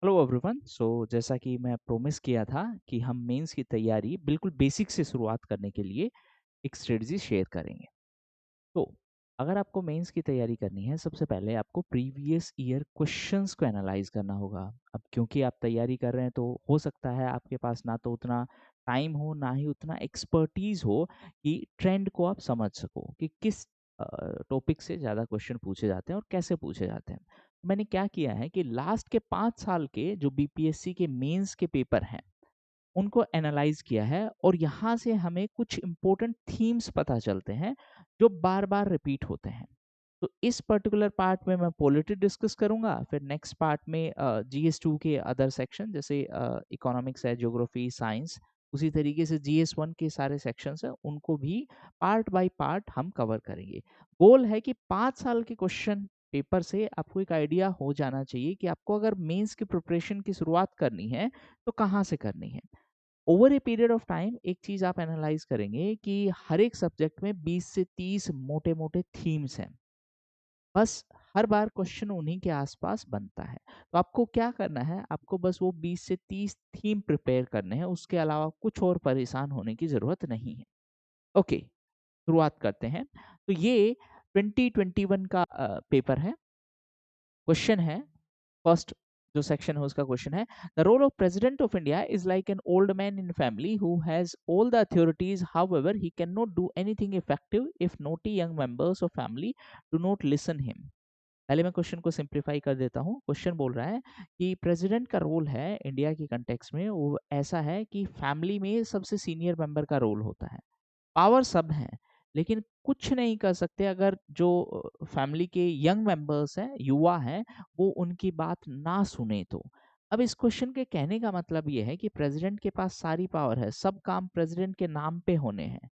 Hello everyone. जैसा कि मैं प्रॉमिस किया था कि हम मेंस की तैयारी बिल्कुल बेसिक से शुरुआत करने के लिए एक स्ट्रेटजी शेयर करेंगे। तो अगर आपको मेंस की तैयारी करनी है, सबसे पहले आपको प्रीवियस ईयर क्वेश्चंस को एनालाइज करना होगा। अब क्योंकि आप तैयारी कर रहे हैं तो हो सकता है आपके पास ना तो उतना टाइम हो, ना ही उतना एक्सपर्टीज हो कि ट्रेंड को आप समझ सको कि किस टॉपिक से ज़्यादा क्वेश्चन पूछे जाते हैं और कैसे पूछे जाते हैं। मैंने क्या किया है कि लास्ट के 5 साल के जो बीपीएससी के मेंस के पेपर हैं उनको एनालाइज किया है, और यहाँ से हमें कुछ इम्पोर्टेंट थीम्स पता चलते हैं जो बार बार रिपीट होते हैं। तो इस पर्टिकुलर पार्ट में मैं पॉलिटी डिस्कस करूंगा, फिर नेक्स्ट पार्ट में जीएस 2 के अदर सेक्शन जैसे इकोनॉमिक्स है, ज्योग्राफी, साइंस, उसी तरीके से जीएस 1 के सारे सेक्शंस हैं उनको भी पार्ट बाय पार्ट हम कवर करेंगे। गोल है कि 5 साल के क्वेश्चन पेपर से आपको एक आइडिया हो जाना चाहिए कि आपको अगर मेंस की प्रिपरेशन की शुरुआत करनी है तो कहाँ से करनी है। Over a period of time एक चीज आप एनालाइज करेंगे कि हर एक सब्जेक्ट में 20 से 30 मोटे मोटे थीम्स हैं। बस हर बार क्वेश्चन उन्हीं के आसपास बनता है। तो आपको क्या करना है, आपको बस वो 20 से 30 थीम प्रिपेयर करने हैं, उसके अलावा कुछ और परेशान होने की जरूरत नहीं है। ओके, शुरुआत करते हैं। तो ये 2021 का पेपर है। क्वेश्चन है, फर्स्ट जो सेक्शन है उसका क्वेश्चन है, the role of president of India is like an old man in family who has all the authorities, however he can not do anything effective if naughty young members of family do not listen him. पहले मैं question को simplify कर देता हूँ। Question बोल रहा है कि प्रेसिडेंट का रोल है इंडिया के कंटेक्स में, वो ऐसा है कि फैमिली में सबसे सीनियर मेंबर का रोल होता है। पावर सब हैं, लेकिन कुछ नहीं कर सकते अगर जो फैमिली के यंग मेंबर्स हैं, युवा हैं, वो उनकी बात ना सुने तो। अब इस क्वेश्चन के कहने का मतलब ये है कि प्रेसिडेंट के पास सारी पावर है, सब काम प्रेसिडेंट के नाम पे होने हैं,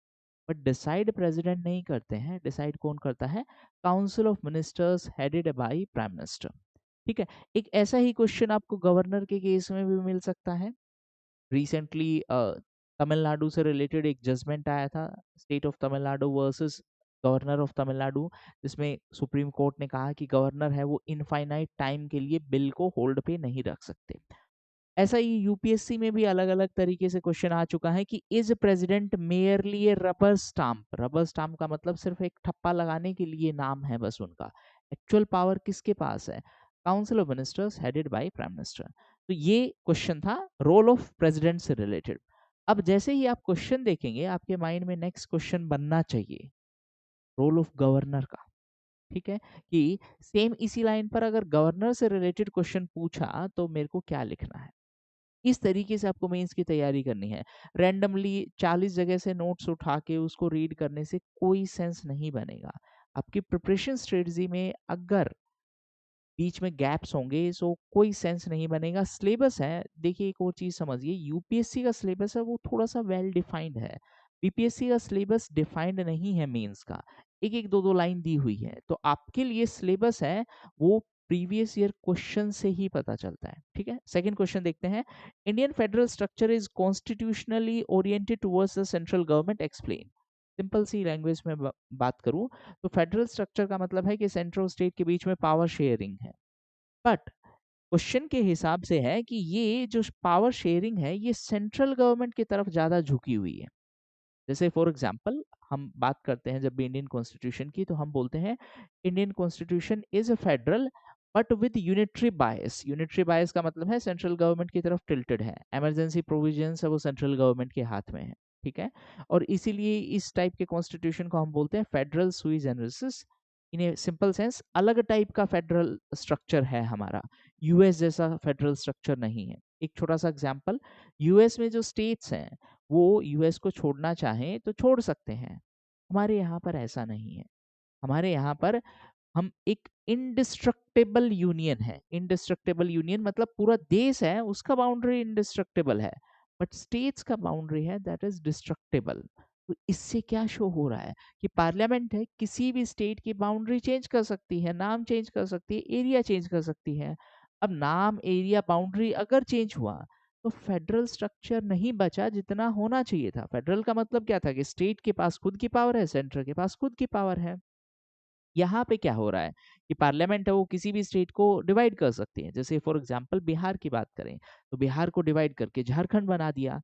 बट डिसाइड प्रेसिडेंट नहीं करते हैं। डिसाइड कौन करता है? Council of ministers headed by prime minister. ठीक है। एक ऐसा ही क्वेश्चन आपको गवर्नर के केस में भी मिल सकता है। रिसेंटली तमिलनाडु से रिलेटेड एक जजमेंट आया था, state of Tamil Nadu versus governor of Tamil Nadu, जिसमें सुप्रीम कोर्ट ने कहा कि गवर्नर है वो इनफाइनाइट टाइम के लिए बिल को होल्ड पे नहीं रख सकते। ऐसा ही यूपीएससी में भी अलग अलग तरीके से क्वेश्चन आ चुका है कि is president merely A rubber stamp. Rubber stamp का मतलब सिर्फ एक ठप्पा लगाने के लिए नाम है बस उनका। एक्चुअल पावर किसके पास है? Council of ministers headed by prime minister. तो ये क्वेश्चन था रोल ऑफ प्रेसिडेंट से रिलेटेड। अब जैसे ही आप क्वेश्चन देखेंगे आपके माइंड में नेक्स्ट क्वेश्चन बनना चाहिए रोल ऑफ गवर्नर का। ठीक है, कि सेम इसी लाइन पर अगर गवर्नर से रिलेटेड क्वेश्चन पूछा तो मेरे को क्या लिखना है। इस तरीके से आपको मेंस की तैयारी करनी है। रैंडमली 40 जगह से नोट्स उठा के उसको रीड करने से कोई सेंस नहीं बनेगा। आपकी प्रिपरेशन स्ट्रेटजी में अगर बीच में गैप्स होंगे सो कोई सेंस नहीं बनेगा। सिलेबस है, देखिए एक और चीज समझिए, यूपीएससी का सिलेबस है वो थोड़ा सा वेल डिफाइंड है। बीपीएससी का सिलेबस डिफाइंड नहीं है मेंस का, एक एक दो दो लाइन दी हुई है। तो आपके लिए सिलेबस है वो प्रीवियस ईयर क्वेश्चन से ही पता चलता है। ठीक है, सेकंड क्वेश्चन देखते हैं। Indian federal structure is constitutionally oriented towards the central government, explain. Simple सी लैंग्वेज में बात करूं तो फेडरल स्ट्रक्चर का मतलब है कि सेंट्रल स्टेट के बीच में पावर शेयरिंग है। बट क्वेश्चन के हिसाब से है कि ये जो पावर शेयरिंग है ये सेंट्रल गवर्नमेंट की तरफ ज्यादा झुकी हुई है। जैसे फॉर एग्जांपल हम बात करते हैं जब भी इंडियन कॉन्स्टिट्यूशन की, तो हम बोलते हैं Indian constitution is a federal but with unitary bias. Unitary बायस का मतलब है सेंट्रल गवर्नमेंट की तरफ टिल्टेड है। इमरजेंसी प्रोविजंस है वो सेंट्रल गवर्नमेंट के हाथ में है। ठीक है, और इसीलिए इस टाइप के कॉन्स्टिट्यूशन को हम बोलते हैं फेडरल सुई जनरलिस। इन ए सिंपल सेंस अलग टाइप का फेडरल स्ट्रक्चर है हमारा, यूएस जैसा फेडरल स्ट्रक्चर नहीं है। एक छोटा सा एग्जांपल, यूएस में जो स्टेट्स हैं वो यूएस को छोड़ना चाहें तो छोड़ सकते हैं। हमारे यहाँ पर ऐसा नहीं है। हमारे यहाँ पर हम एक इंडिस्ट्रक्टेबल यूनियन है। इंडिस्ट्रक्टेबल यूनियन मतलब पूरा देश है उसका बाउंड्री इंडिस्ट्रक्टेबल है, बट स्टेट्स का बाउंड्री है दैट इज डिस्ट्रक्टेबल। तो इससे क्या शो हो रहा है कि पार्लियामेंट है किसी भी स्टेट की बाउंड्री चेंज कर सकती है, नाम चेंज कर सकती है, एरिया चेंज कर सकती है। अब नाम, एरिया, बाउंड्री अगर चेंज हुआ तो फेडरल स्ट्रक्चर नहीं बचा जितना होना चाहिए था। फेडरल का मतलब क्या था कि स्टेट के पास खुद की पावर है, सेंटर के पास खुद की पावर है। यहाँ पे क्या हो रहा है कि पार्लियामेंट है वो किसी भी स्टेट को डिवाइड कर सकती है। जैसे फॉर एग्जांपल बिहार की बात करें तो बिहार को डिवाइड करके झारखंड बना दिया,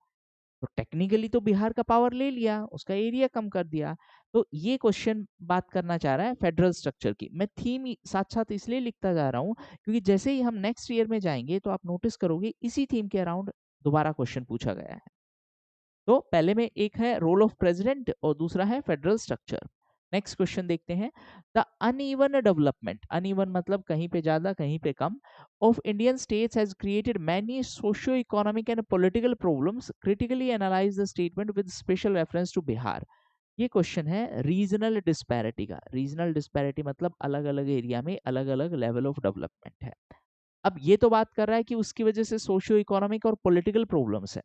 तो टेक्निकली तो बिहार का पावर ले लिया, उसका एरिया कम कर दिया। तो ये क्वेश्चन बात करना चाह रहा है फेडरल स्ट्रक्चर की। मैं थीम साथ साथ इसलिए लिखता जा रहा हूँ क्योंकि जैसे ही हम नेक्स्ट ईयर में जाएंगे तो आप नोटिस करोगे इसी थीम के अराउंड दोबारा क्वेश्चन पूछा गया है। तो पहले में एक है रोल ऑफ प्रेसिडेंट और दूसरा है फेडरल स्ट्रक्चर। नेक्स्ट क्वेश्चन देखते हैं। द अनइवन डेवलपमेंट, अनइवन मतलब कहीं पे ज्यादा कहीं पे कम, of Indian states has created many socio economic and political problems, critically analyse the statement with special reference to Bihar. ये क्वेश्चन है रीजनल डिस्पैरिटी का। रीजनल डिस्पैरिटी मतलब अलग अलग एरिया में अलग अलग लेवल ऑफ डेवलपमेंट है। अब ये तो बात कर रहा है कि उसकी वजह से सोशियो इकोनॉमिक और पॉलिटिकल प्रॉब्लम्स है।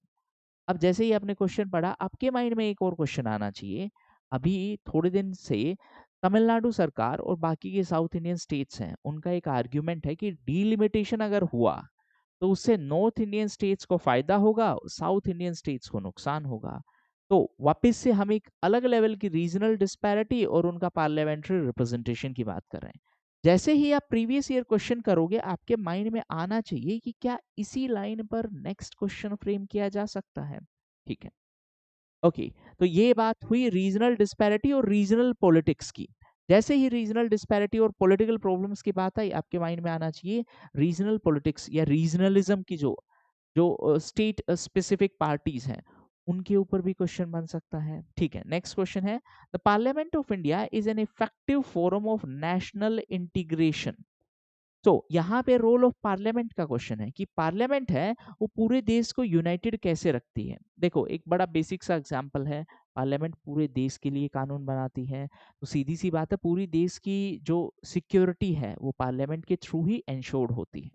अब जैसे ही आपने क्वेश्चन पढ़ा आपके माइंड में एक और क्वेश्चन आना चाहिए। अभी थोड़े दिन से तमिलनाडु सरकार और बाकी के साउथ इंडियन स्टेट्स हैं, उनका एक आर्ग्यूमेंट है कि डीलिमिटेशन अगर हुआ तो उससे नॉर्थ इंडियन स्टेट्स को फायदा होगा, साउथ इंडियन स्टेट्स को नुकसान होगा। तो वापस से हम एक अलग लेवल की रीजनल डिस्पैरिटी और उनका पार्लियामेंट्री रिप्रेजेंटेशन की बात कर रहे हैं। जैसे ही आप प्रीवियस ईयर क्वेश्चन करोगे आपके माइंड में आना चाहिए कि क्या इसी लाइन पर नेक्स्ट क्वेश्चन फ्रेम किया जा सकता है। ठीक है, ओके। तो ये बात हुई रीजनल डिस्पैरिटी और रीजनल पॉलिटिक्स की। जैसे ही रीजनल डिस्पैरिटी और पॉलिटिकल प्रॉब्लम्स की बात आई आपके माइंड में आना चाहिए रीजनल पॉलिटिक्स या रीजनलिज्म की जो जो स्टेट स्पेसिफिक पार्टीज हैं उनके ऊपर भी क्वेश्चन बन सकता है। ठीक है, नेक्स्ट क्वेश्चन है the parliament of India is an effective forum of national integration. तो यहाँ पे रोल ऑफ पार्लियामेंट का क्वेश्चन है कि पार्लियामेंट है वो पूरे देश को यूनाइटेड कैसे रखती है। देखो एक बड़ा बेसिक सा एग्जांपल है, पार्लियामेंट पूरे देश के लिए कानून बनाती है, तो सीधी सी बात है पूरी देश की जो सिक्योरिटी है वो पार्लियामेंट के थ्रू ही इंश्योर्ड होती है।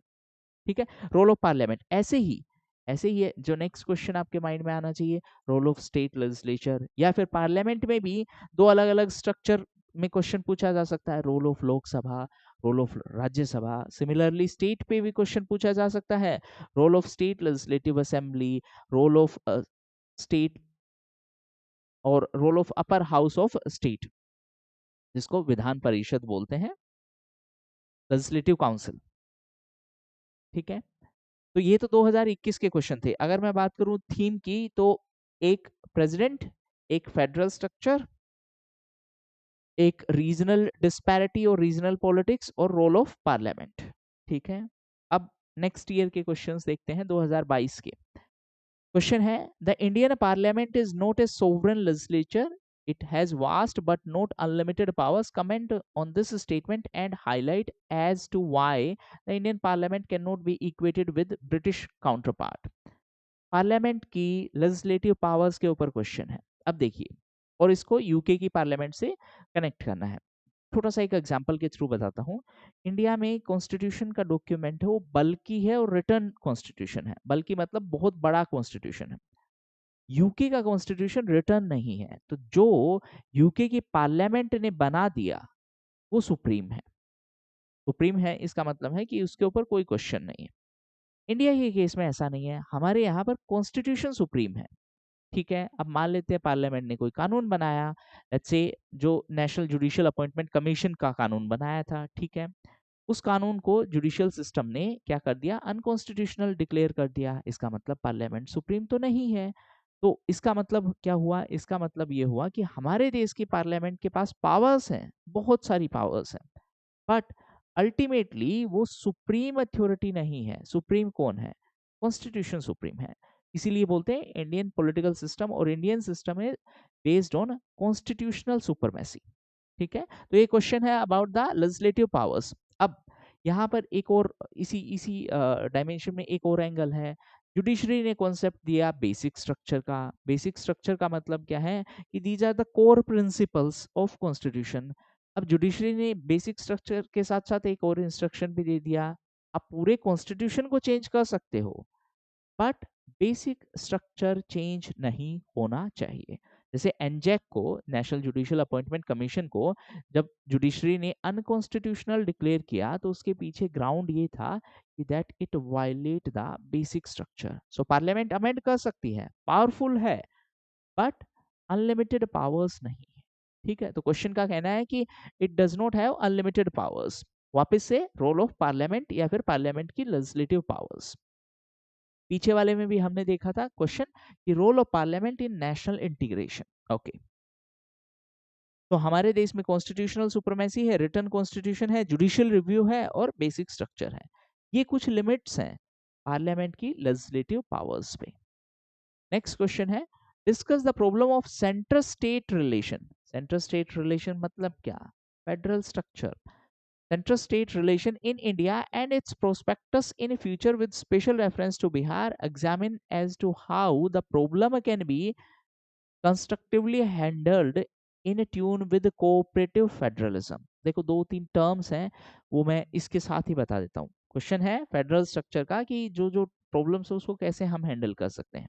ठीक है, रोल ऑफ पार्लियामेंट। ऐसे ही है जो नेक्स्ट क्वेश्चन आपके माइंड में आना चाहिए, रोल ऑफ स्टेट लेजिस्लेचर, या फिर पार्लियामेंट में भी दो अलग अलग स्ट्रक्चर में क्वेश्चन पूछा जा सकता है, role of Lok Sabha, role of Rajya Sabha. Similarly state पे भी क्वेश्चन पूछा जा सकता है, role of state legislative assembly, role of state और role of upper house of state, जिसको विधान परिषद बोलते हैं, लेजिस्लेटिव काउंसिल। ठीक है, तो ये तो 2021 के क्वेश्चन थे। अगर मैं बात करूं थीम की तो एक प्रेसिडेंट, एक फेडरल स्ट्रक्चर, एक रीजनल डिस्पैरिटी और रीजनल पॉलिटिक्स और रोल ऑफ पार्लियामेंट। ठीक है, अब नेक्स्ट ईयर के क्वेश्चंस देखते हैं 2022 के। क्वेश्चन है the Indian parliament is not a sovereign legislature, it has vast but not unlimited powers. Comment on this statement and highlight as to why the Indian Parliament cannot be equated with British counterpart. Parliament की legislative powers के ऊपर question है। अब देखिए, और इसको UK की parliament से कनेक्ट करना है। छोटा सा एक एग्जांपल के थ्रू बताता हूँ। इंडिया में कॉन्स्टिट्यूशन का डॉक्यूमेंट है वो बल्कि है और रिटर्न कॉन्स्टिट्यूशन है। बल्कि मतलब बहुत बड़ा कॉन्स्टिट्यूशन है। यूके का कॉन्स्टिट्यूशन रिटर्न नहीं है, तो जो यूके की पार्लियामेंट ने बना दिया वो सुप्रीम है। सुप्रीम है इसका मतलब है कि उसके ऊपर कोई क्वेश्चन नहीं है। इंडिया के केस में ऐसा नहीं है, हमारे यहाँ पर कॉन्स्टिट्यूशन सुप्रीम है। ठीक है, अब मान लेते हैं पार्लियामेंट ने कोई कानून बनाया, लेट्स से जो नेशनल जुडिशियल अपॉइंटमेंट कमीशन का कानून बनाया था, ठीक है, उस कानून को जुडिशियल सिस्टम ने क्या कर दिया, अनकॉन्स्टिट्यूशनल डिक्लेयर कर दिया। इसका मतलब पार्लियामेंट सुप्रीम तो नहीं है। तो इसका मतलब क्या हुआ, इसका मतलब ये हुआ कि हमारे देश की पार्लियामेंट के पास पावर्स हैं, बहुत सारी पावर्स हैं, बट अल्टीमेटली वो सुप्रीम अथॉरिटी नहीं है। सुप्रीम कौन है, कॉन्स्टिट्यूशन सुप्रीम है। इसीलिए बोलते हैं इंडियन पॉलिटिकल सिस्टम और इंडियन सिस्टम है बेस्ड ऑन कॉन्स्टिट्यूशनल सुपरमेसी। ठीक है, तो ये क्वेश्चन है अबाउट द लेजिस्लेटिव पावर्स। अब यहाँ पर एक और इसी इसी डायमेंशन में एक और एंगल है। जुडिशरी ने कॉन्सेप्ट दिया बेसिक स्ट्रक्चर का। बेसिक स्ट्रक्चर का मतलब क्या है कि these are the core principles of constitution. अब जुडिशरी ने बेसिक स्ट्रक्चर के साथ साथ एक और इंस्ट्रक्शन भी दे दिया, आप पूरे कॉन्स्टिट्यूशन को चेंज कर सकते हो बट बेसिक स्ट्रक्चर चेंज नहीं होना चाहिए। जैसे एनजेक को, नेशनल जुडिशियल अपॉइंटमेंट कमीशन को, जब जुडिशरी ने अनकॉन्स्टिट्यूशनल डिक्लेयर किया तो उसके पीछे ग्राउंड ये था कि that it violate the basic structure. So parliament amend कर सकती है, पावरफुल है, बट अनलिमिटेड पावर्स नहीं है। ठीक है, तो क्वेश्चन का कहना है कि it does not have unlimited powers. वापस से रोल ऑफ पार्लियामेंट या फिर पार्लियामेंट की लेजिस्लेटिव पावर्स। पीछे वाले में भी हमने देखा था क्वेश्चन कि role of parliament in national integration. Okay, तो हमारे देश में कॉन्स्टिट्यूशनल सुप्रीमेसी है, रिटन कॉन्स्टिट्यूशन है, जुडिशियल रिव्यू है और बेसिक स्ट्रक्चर है। ये कुछ लिमिट्स हैं पार्लियामेंट की लेजिस्लेटिव पावर्स पे। नेक्स्ट क्वेश्चन है, discuss the problem of central state relation. Central state relation मतलब क्या? Federal structure. Central state relation in India and its prospectus in future with special reference to Bihar examine as to how the problem can be constructively handled in tune with cooperative federalism। देखो दो तीन terms हैं वो मैं इसके साथ ही बता देता हूँ। क्वेश्चन है फेडरल स्ट्रक्चर का कि जो जो प्रॉब्लम्स है उसको कैसे हम हैंडल कर सकते हैं।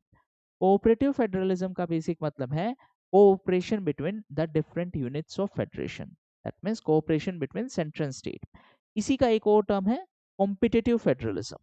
कोऑपरेटिव फेडरलिज्म का बेसिक मतलब है cooperation between the different units of federation. That means cooperation between central and state. इसी का एक और टर्म है कॉम्पिटिटिव फेडरलिज्म।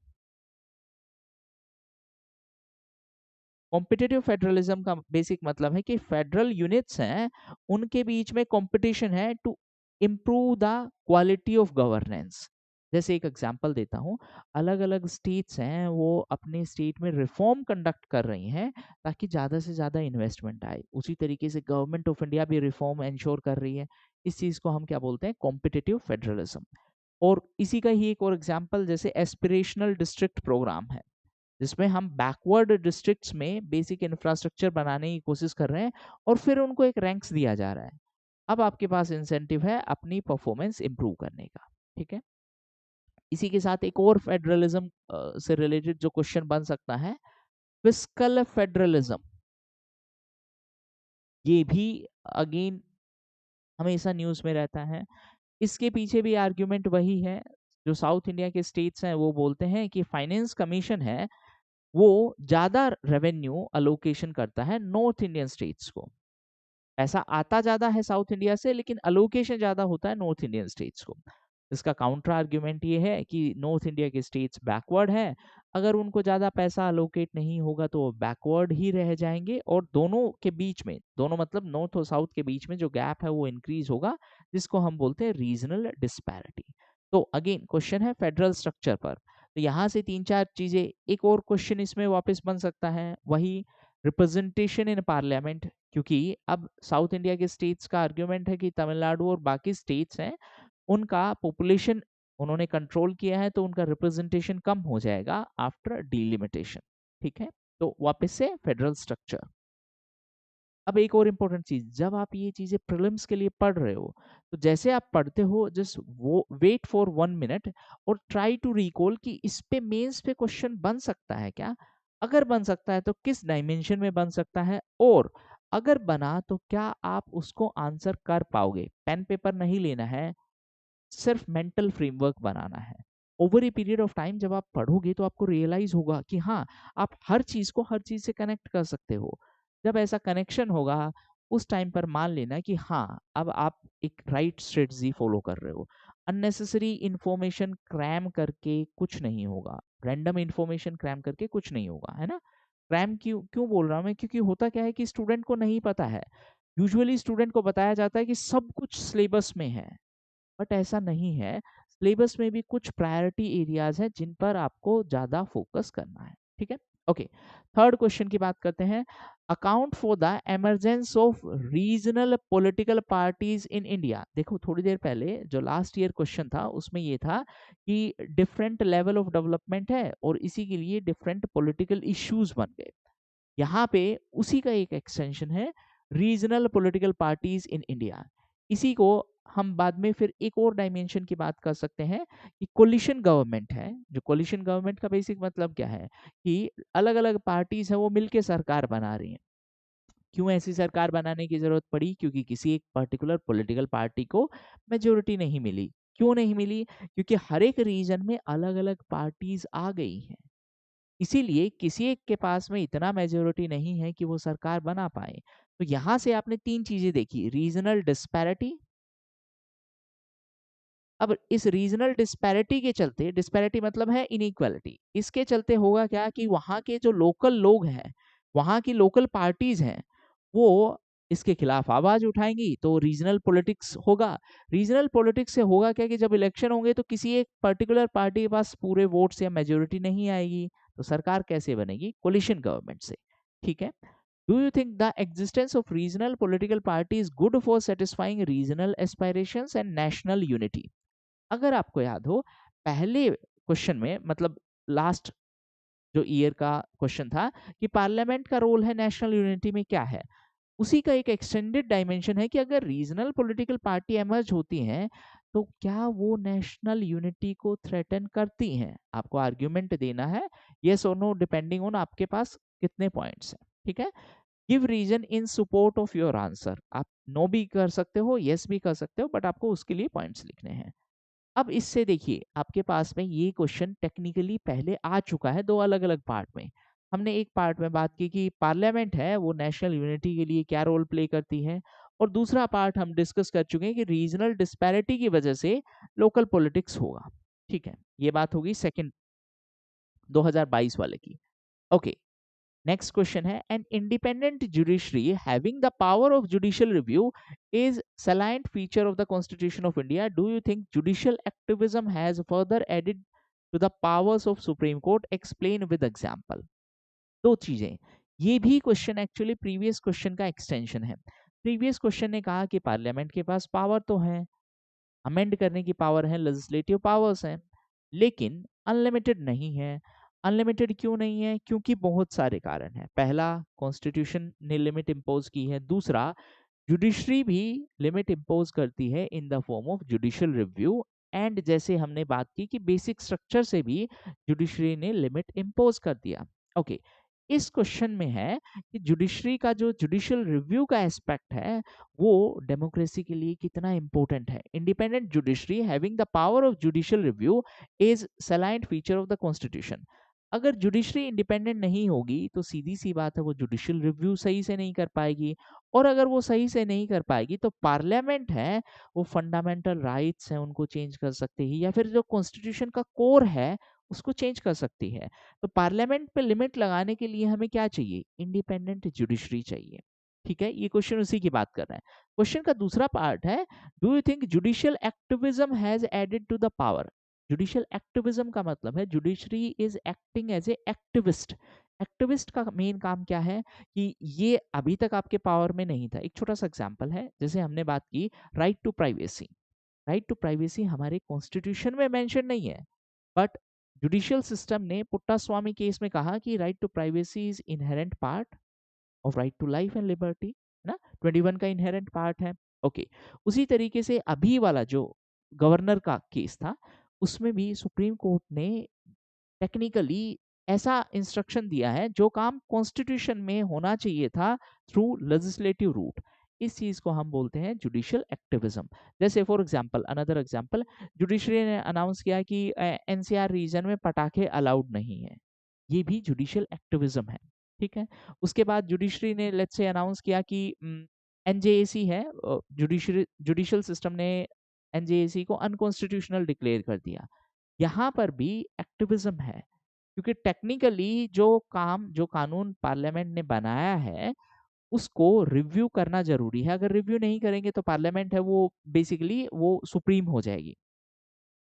कॉम्पिटिटिव फेडरलिज्म का बेसिक मतलब है कि फेडरल यूनिट्स हैं उनके बीच में कंपटीशन है to improve the quality of governance. जैसे एक एग्जांपल देता हूँ, अलग अलग स्टेट्स हैं वो अपने स्टेट में रिफॉर्म कंडक्ट कर रही हैं ताकि ज़्यादा से ज़्यादा इन्वेस्टमेंट आए। उसी तरीके से गवर्नमेंट ऑफ इंडिया भी रिफॉर्म इंश्योर कर रही है। इस चीज़ को हम क्या बोलते हैं? Competitive federalism. और इसी का ही एक और एग्जाम्पल जैसे एस्पिरेशनल डिस्ट्रिक्ट प्रोग्राम है, जिसमें हम बैकवर्ड डिस्ट्रिक्ट्स में बेसिक इंफ्रास्ट्रक्चर बनाने की कोशिश कर रहे हैं और फिर उनको एक रैंक्स दिया जा रहा है। अब आपके पास इंसेंटिव है अपनी परफॉर्मेंस इंप्रूव करने का। ठीक है, इसी के साथ एक और फेडरलिज्म से रिलेटेड जो क्वेश्चन बन सकता है, फिस्कल फेडरलिज्म। ये भी अगेन हमेशा न्यूज में रहता है। इसके पीछे भी आर्ग्यूमेंट वही है, जो साउथ इंडिया के स्टेट्स हैं वो बोलते हैं कि फाइनेंस कमीशन है वो ज्यादा रेवेन्यू अलोकेशन करता है नॉर्थ इंडियन स्टेट्स को। पैसा आता ज्यादा है साउथ इंडिया से लेकिन अलोकेशन ज्यादा होता है नॉर्थ इंडियन स्टेट्स को। इसका काउंटर आर्ग्यूमेंट ये है कि नॉर्थ इंडिया के स्टेट्स बैकवर्ड हैं, अगर उनको ज्यादा पैसा अलोकेट नहीं होगा तो वो बैकवर्ड ही रह जाएंगे और दोनों के बीच में, दोनों मतलब नॉर्थ और साउथ के बीच में जो गैप है वो इंक्रीज होगा, जिसको हम बोलते हैं रीजनल डिस्पैरिटी। तो अगेन क्वेश्चन है फेडरल स्ट्रक्चर पर। तो यहाँ से तीन चार चीजें, एक और क्वेश्चन इसमें वापस बन सकता है वही रिप्रेजेंटेशन इन पार्लियामेंट, क्योंकि अब साउथ इंडिया के स्टेट्स का आर्ग्यूमेंट है कि तमिलनाडु और बाकी स्टेट्स हैं उनका पॉपुलेशन उन्होंने कंट्रोल किया है तो उनका रिप्रेजेंटेशन कम हो जाएगा आफ्टर डिलिमिटेशन। ठीक है, तो वापस से फेडरल स्ट्रक्चर। अब एक और इम्पोर्टेंट चीज, जब आप ये चीजें प्रीलिम्स के लिए पढ़ रहे हो तो जैसे आप पढ़ते हो जस्ट वो वेट फॉर 1 मिनट और ट्राई टू रिकॉल कि इस पे मेंस पे क्वेश्चन बन सकता है क्या, अगर बन सकता है तो किस डायमेंशन में बन सकता है, और अगर बना तो क्या आप उसको आंसर कर पाओगे। पेन पेपर नहीं लेना है, सिर्फ मेंटल फ्रेमवर्क बनाना है। Over a period of time जब आप पढ़ोगे तो आपको रियलाइज होगा कि हाँ, आप हर चीज को हर चीज से कनेक्ट कर सकते हो। जब ऐसा कनेक्शन होगा उस टाइम पर मान लेना कि हाँ, अब आप एक राइट स्ट्रेटजी फॉलो कर रहे हो। अननेसेसरी इंफॉर्मेशन क्रैम करके कुछ नहीं होगा, रैंडम इंफॉर्मेशन क्रैम करके कुछ नहीं होगा, है ना। क्रैम क्यों क्यों बोल रहा हूँ मैं, क्योंकि होता क्या है कि स्टूडेंट को नहीं पता है। यूजुअली स्टूडेंट को बताया जाता है कि सब कुछ सिलेबस में है, बट ऐसा नहीं है। सिलेबस में भी कुछ प्रायोरिटी एरियाज हैं जिन पर आपको ज्यादा फोकस करना है। ठीक है, ओके। थर्ड क्वेश्चन की बात करते हैं, account for the emergence of regional political parties in India. देखो थोड़ी देर पहले जो लास्ट ईयर क्वेश्चन था उसमें ये था कि डिफरेंट लेवल ऑफ डेवलपमेंट है और इसी के लिए डिफरेंट पॉलिटिकल इश्यूज बन गए। यहाँ पे उसी का एक एक्सटेंशन है regional political parties in India. इसी को हम बाद में फिर एक और डायमेंशन की बात कर सकते हैं कि कोलिशन गवर्नमेंट है। जो कोलिशन गवर्नमेंट का बेसिक मतलब क्या है कि अलग अलग पार्टीज है वो मिलके सरकार बना रही हैं। क्यों ऐसी सरकार बनाने की जरूरत पड़ी? क्योंकि किसी एक पर्टिकुलर पॉलिटिकल पार्टी को मेजोरिटी नहीं मिली। क्यों नहीं मिली? क्योंकि हर एक रीजन में अलग अलग पार्टीज आ गई हैं, इसीलिए किसी एक के पास में इतना मेजोरिटी नहीं है कि वो सरकार बना पाए। तो यहां से आपने तीन चीजें देखी, रीजनल डिस्पैरिटी। अब इस रीजनल डिस्पैरिटी के चलते, डिस्पैरिटी मतलब है इनइक्वालिटी, इसके चलते होगा क्या कि वहां के जो लोकल लोग हैं, वहां की लोकल पार्टीज हैं, वो इसके खिलाफ आवाज उठाएंगी तो रीजनल पॉलिटिक्स होगा। रीजनल पॉलिटिक्स से होगा क्या कि जब इलेक्शन होंगे तो किसी एक पर्टिकुलर पार्टी के पास पूरे वोट्स या मेजोरिटी नहीं आएगी, तो सरकार कैसे बनेगी? कोलिशन गवर्नमेंट से। ठीक है। Do you think the existence of regional political party is good for satisfying regional aspirations and national unity? अगर आपको याद हो, पहले क्वेश्चन में मतलब लास्ट जो ईयर का क्वेश्चन था कि पार्लियामेंट का रोल है नेशनल यूनिटी में क्या है, उसी का एक एक्सटेंडेड डायमेंशन है कि अगर रीजनल पॉलिटिकल पार्टी एमर्ज होती हैं तो क्या वो नेशनल यूनिटी को थ्रेटन करती हैं? आपको आर्ग्यूमेंट देना है, यस और नो, डिपेंडिंग ऑन आपके पास कितने पॉइंट्स हैं। ठीक है। Give reason in support of your answer. आप नो भी कर सकते हो, यस भी कर सकते हो, बट आपको उसके लिए पॉइंट्स लिखने हैं। अब इससे देखिए आपके पास में ये क्वेश्चन टेक्निकली पहले आ चुका है दो अलग अलग पार्ट में। हमने एक पार्ट में बात की कि पार्लियामेंट है वो नेशनल यूनिटी के लिए क्या रोल प्ले करती है, और दूसरा पार्ट हम डिस्कस कर चुके हैं कि रीजनल डिस्पैरिटी की वजह से लोकल पॉलिटिक्स होगा। ठीक है, ये बात होगी सेकंड 2022 वाले की। ओके, नेक्स्ट क्वेश्चन है, an independent judiciary having the power of judicial review is salient feature of the constitution of India. Do you think judicial activism has further added to the powers of supreme court? Explain with example. दो चीजें, ये भी question actually previous question का extension है। Previous question ने कहा कि parliament के पास पावर तो है, अमेंड करने की पावर है, लेजिस्लेटिव पावर्स हैं, लेकिन अनलिमिटेड नहीं है। अनलिमिटेड क्यों नहीं है? क्योंकि बहुत सारे कारण हैं। पहला, कॉन्स्टिट्यूशन ने लिमिट इम्पोज की है। दूसरा, जुडिशरी भी लिमिट इम्पोज करती है in the form of judicial review. And जैसे हमने बात की कि बेसिक स्ट्रक्चर से भी जुडिशरी ने लिमिट इम्पोज कर दिया। ओके, इस क्वेश्चन में है कि जुडिशरी का जो जुडिशियल रिव्यू का एस्पेक्ट है वो डेमोक्रेसी के लिए कितना इंपॉर्टेंट है। Independent judiciary having the power of judicial review is salient feature of the constitution. अगर जुडिशरी इंडिपेंडेंट नहीं होगी तो सीधी सी बात है वो जुडिशियल रिव्यू सही से नहीं कर पाएगी, और अगर वो सही से नहीं कर पाएगी तो पार्लियामेंट है वो फंडामेंटल राइट्स हैं उनको चेंज कर सकती है, या फिर जो कॉन्स्टिट्यूशन का कोर है उसको चेंज कर सकती है। तो पार्लियामेंट पे लिमिट लगाने के लिए हमें क्या चाहिए? इंडिपेंडेंट जुडिशरी चाहिए। ठीक है, ये क्वेश्चन उसी की बात कर रहे हैं। क्वेश्चन का दूसरा पार्ट है, do you think judicial activism has added to the power? Judicial activism का मतलब है judiciary is acting as a activist. Activist का मेन काम क्या है कि ये अभी तक आपके पावर में नहीं था। एक छोटा सा एग्जांपल है, जैसे हमने बात की right to privacy. Right to privacy हमारे कॉन्स्टिट्यूशन में मेंशन नहीं है, बट जुडिशियल सिस्टम ने पुट्टा स्वामी केस में कहा कि right to privacy is inherent part of right to life and liberty, ना 21 का इनहेरेंट पार्ट है। ओके, उसी तरीके से अभी वाला जो गवर्नर का केस था उसमें भी सुप्रीम कोर्ट ने टेक्निकली ऐसा इंस्ट्रक्शन दिया है जो काम कॉन्स्टिट्यूशन में होना चाहिए था थ्रू लेजिस्लेटिव रूट। इस चीज को हम बोलते हैं जुडिशियल एक्टिविज्म। जैसे for example, another example, judiciary ने अनाउंस किया कि एनसीआर रीजन में पटाखे अलाउड नहीं है, ये भी जुडिशियल एक्टिविज्म है। ठीक है, उसके बाद जुडिशरी ने लेट्स से अनाउंस किया कि एनजेएसी है, जुडिशियल सिस्टम ने एनजेएसी को अनकॉन्स्टिट्यूशनल डिक्लेयर कर दिया। यहाँ पर भी एक्टिविज्म है, क्योंकि टेक्निकली जो कानून पार्लियामेंट ने बनाया है उसको रिव्यू करना जरूरी है। अगर रिव्यू नहीं करेंगे तो पार्लियामेंट है वो बेसिकली वो सुप्रीम हो जाएगी।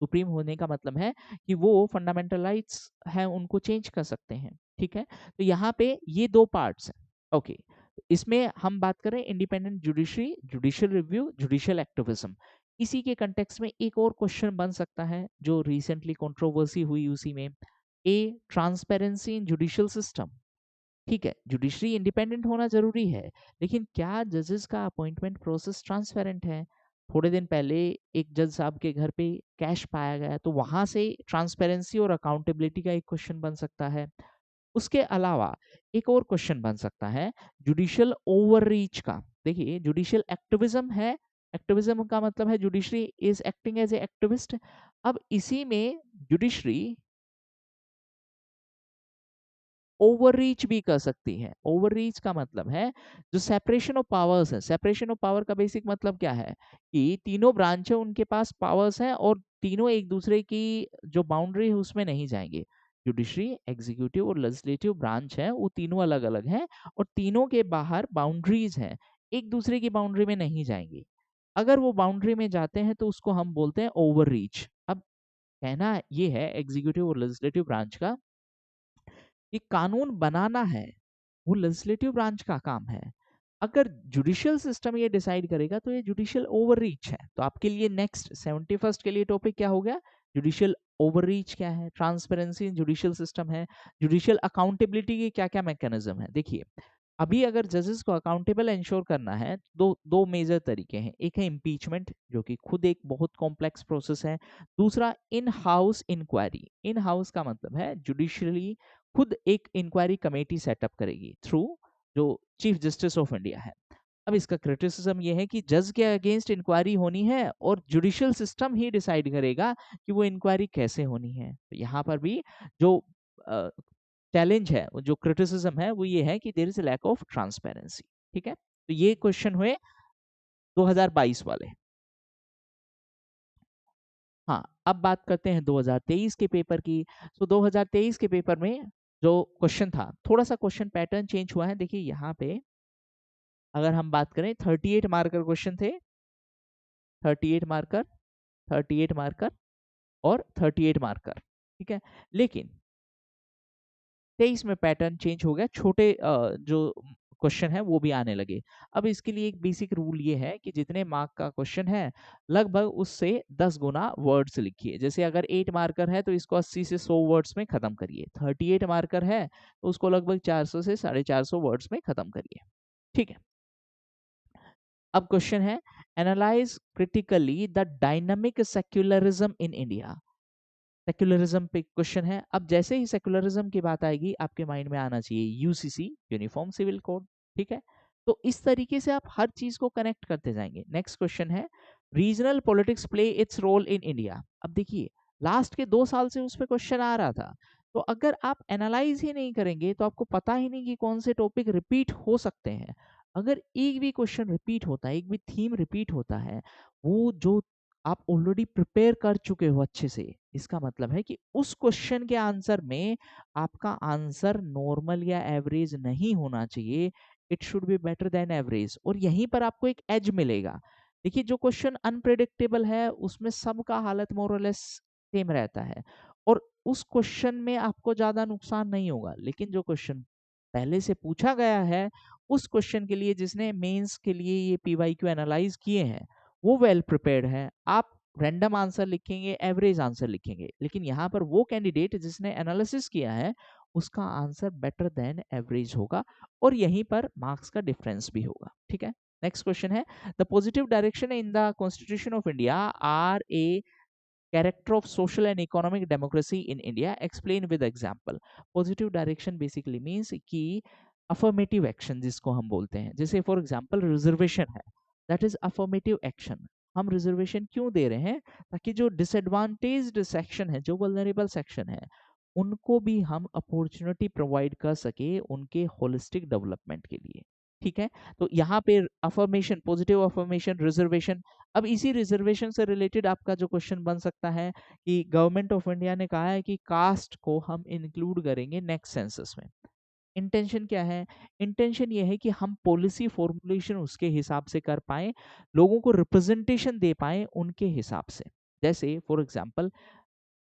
सुप्रीम होने का मतलब है कि वो फंडामेंटल राइट्स हैं उनको चेंज कर सकते हैं। ठीक है, तो यहाँ पे ये दो पार्ट्स हैं। ओके, इसमें हम बात करें independent judiciary, judicial review, judicial activism. इसी के कंटेक्स्ट में एक और क्वेश्चन बन सकता है जो रिसेंटली कंट्रोवर्सी हुई उसी में, ए ट्रांसपेरेंसी इन जुडिशियल सिस्टम। ठीक है, जुडिशरी इंडिपेंडेंट होना जरूरी है, लेकिन क्या जजेस का अपॉइंटमेंट प्रोसेस ट्रांसपेरेंट है? थोड़े दिन पहले एक जज साहब के घर पे कैश पाया गया, तो वहां से ट्रांसपेरेंसी और अकाउंटेबिलिटी का एक क्वेश्चन बन सकता है। उसके अलावा एक और क्वेश्चन बन सकता है जुडिशियल ओवररीच का। देखिए, जुडिशियल एक्टिविज्म है, एक्टिविज्म का मतलब है judiciary is acting as a activist. अब इसी में जुडिशरी ओवररीच भी कर सकती है। ओवररीच का मतलब है जो सेपरेशन ऑफ पावर्स है। सेपरेशन ऑफ पावर का बेसिक मतलब क्या है कि तीनों ब्रांच है उनके पास पावर्स हैं और तीनों एक दूसरे की जो बाउंड्री है उसमें नहीं जाएंगे। जुडिशरी, एग्जीक्यूटिव और लेजिस्लेटिव ब्रांच है वो तीनों अलग अलग हैं और तीनों के बाहर बाउंड्रीज हैं। एक दूसरे की बाउंड्री में नहीं जाएंगे। अगर वो बाउंड्री में जाते हैं तो उसको हम बोलते हैं ओवर रीच। अब कहना ये है एग्जीक्यूटिव और लेजिस्लेटिव ब्रांच का कि कानून बनाना है वो लेजिस्लेटिव ब्रांच का काम है। अगर जुडिशियल सिस्टम ये डिसाइड करेगा तो ये जुडिशियल ओवररीच है। तो आपके लिए नेक्स्ट 71st के लिए टॉपिक क्या हो गया, जुडिशियल ओवररीच क्या है, ट्रांसपेरेंसी इन जुडिशियल सिस्टम है, जुडिशियल अकाउंटेबिलिटी के क्या क्या मैकेनिज्म है। देखिए अभी अगर जजेस को अकाउंटेबल इंश्योर करना है दो दो मेजर तरीके हैं। एक है इम्पीचमेंट जो कि खुद एक बहुत कॉम्प्लेक्स प्रोसेस है। दूसरा in house inquiry. In house का मतलब है जुडिशरी खुद एक इंक्वायरी कमेटी सेटअप करेगी थ्रू जो चीफ जस्टिस ऑफ इंडिया है। अब इसका क्रिटिसिज्म ये है कि जज के अगेंस्ट इंक्वायरी होनी है और जुडिशियल सिस्टम ही डिसाइड करेगा कि वो इंक्वायरी कैसे होनी है। तो यहाँ पर भी जो चैलेंज है, जो क्रिटिसिज्म है वो ये है कि there is lack of transparency. ठीक है, तो ये क्वेश्चन हुए 2022 वाले। हाँ, अब बात करते हैं 2023 के पेपर की। तो 2023 के पेपर में जो क्वेश्चन था, थोड़ा सा क्वेश्चन पैटर्न चेंज हुआ है। देखिए यहाँ पे अगर हम बात करें 38 मार्कर क्वेश्चन थे, 38 मार्कर, 38 मार्कर और 38 मार्कर। ठीक है, लेकिन 23 में पैटर्न चेंज हो गया, छोटे जो क्वेश्चन है वो भी आने लगे। अब इसके लिए एक बेसिक रूल ये है कि जितने मार्क का क्वेश्चन है लगभग उससे 10 गुना वर्ड्स लिखिए। जैसे अगर 8 मार्कर है तो इसको 80 से 100 वर्ड्स में खत्म करिए, 38 मार्कर है तो उसको लगभग 400 से 450 वर्ड्स में खत्म करिए। ठीक है, अब क्वेश्चन है analyse critically the dynamic secularism in India. Secularism पे क्वेश्चन है। अब जैसे ही सेक्युलरिज्म की बात आएगी आपके माइंड में आना चाहिए यूसीसी, यूनिफॉर्म सिविल कोड। ठीक है, तो इस तरीके से आप हर चीज को कनेक्ट करते जाएंगे। नेक्स्ट क्वेश्चन है regional politics play its role in India. अब देखिए लास्ट के 2 साल से उस पर क्वेश्चन आ रहा था, तो अगर आप एनालाइज ही नहीं करेंगे तो आपको पता ही नहीं कि कौन से टॉपिक रिपीट हो सकते हैं। अगर एक भी क्वेश्चन रिपीट होता है, एक भी थीम रिपीट होता है, वो जो आप ऑलरेडी प्रिपेयर कर चुके हो अच्छे से, इसका मतलब है कि उस क्वेश्चन के आंसर में आपका आंसर नॉर्मल या एवरेज नहीं होना चाहिए, it should be better than average, और यहीं पर आपको एक एज मिलेगा। देखिए जो क्वेश्चन अनप्रेडिक्टेबल है उसमें सबका हालत मोरलेस सेम रहता है और उस क्वेश्चन में आपको ज्यादा नुकसान नहीं होगा। लेकिन जो क्वेश्चन पहले से पूछा गया है उस क्वेश्चन के लिए जिसने मेंस के लिए ये पीवाईक्यू एनालाइज किए हैं वो वेल प्रिपेयर्ड है। आप रैंडम आंसर लिखेंगे, एवरेज आंसर लिखेंगे, लेकिन यहाँ पर वो कैंडिडेट जिसने एनालिसिस किया है उसका आंसर बेटर देन एवरेज होगा और यहीं पर मार्क्स का डिफरेंस भी होगा। ठीक है, नेक्स्ट क्वेश्चन है the positive direction in the constitution of India are a character of social and economic democracy in India, explain with example। Positive direction basically means कि अफर्मेटिव एक्शन जिसको हम बोलते हैं, जैसे फॉर एग्जांपल रिजर्वेशन है, that is affirmative action. हम reservation क्यों दे रहे हैं, ताकि जो डिसएडवांटेज्ड सेक्शन है, जो वल्नरेबल सेक्शन है, उनको भी हम अपॉर्चुनिटी प्रोवाइड कर सके उनके होलिस्टिक डेवलपमेंट के लिए। ठीक है, तो यहाँ पे अफर्मेशन, पॉजिटिव अफर्मेशन, रिजर्वेशन। अब इसी रिजर्वेशन से रिलेटेड आपका जो क्वेश्चन बन सकता है कि गवर्नमेंट ऑफ इंडिया ने कहा है कि कास्ट को हम इंक्लूड करेंगे नेक्स्ट सेंसस में। इंटेंशन क्या है, इंटेंशन ये है कि हम पॉलिसी फॉर्मुलेशन उसके हिसाब से कर पाए, लोगों को रिप्रेजेंटेशन दे पाए उनके हिसाब से। जैसे फॉर एग्जांपल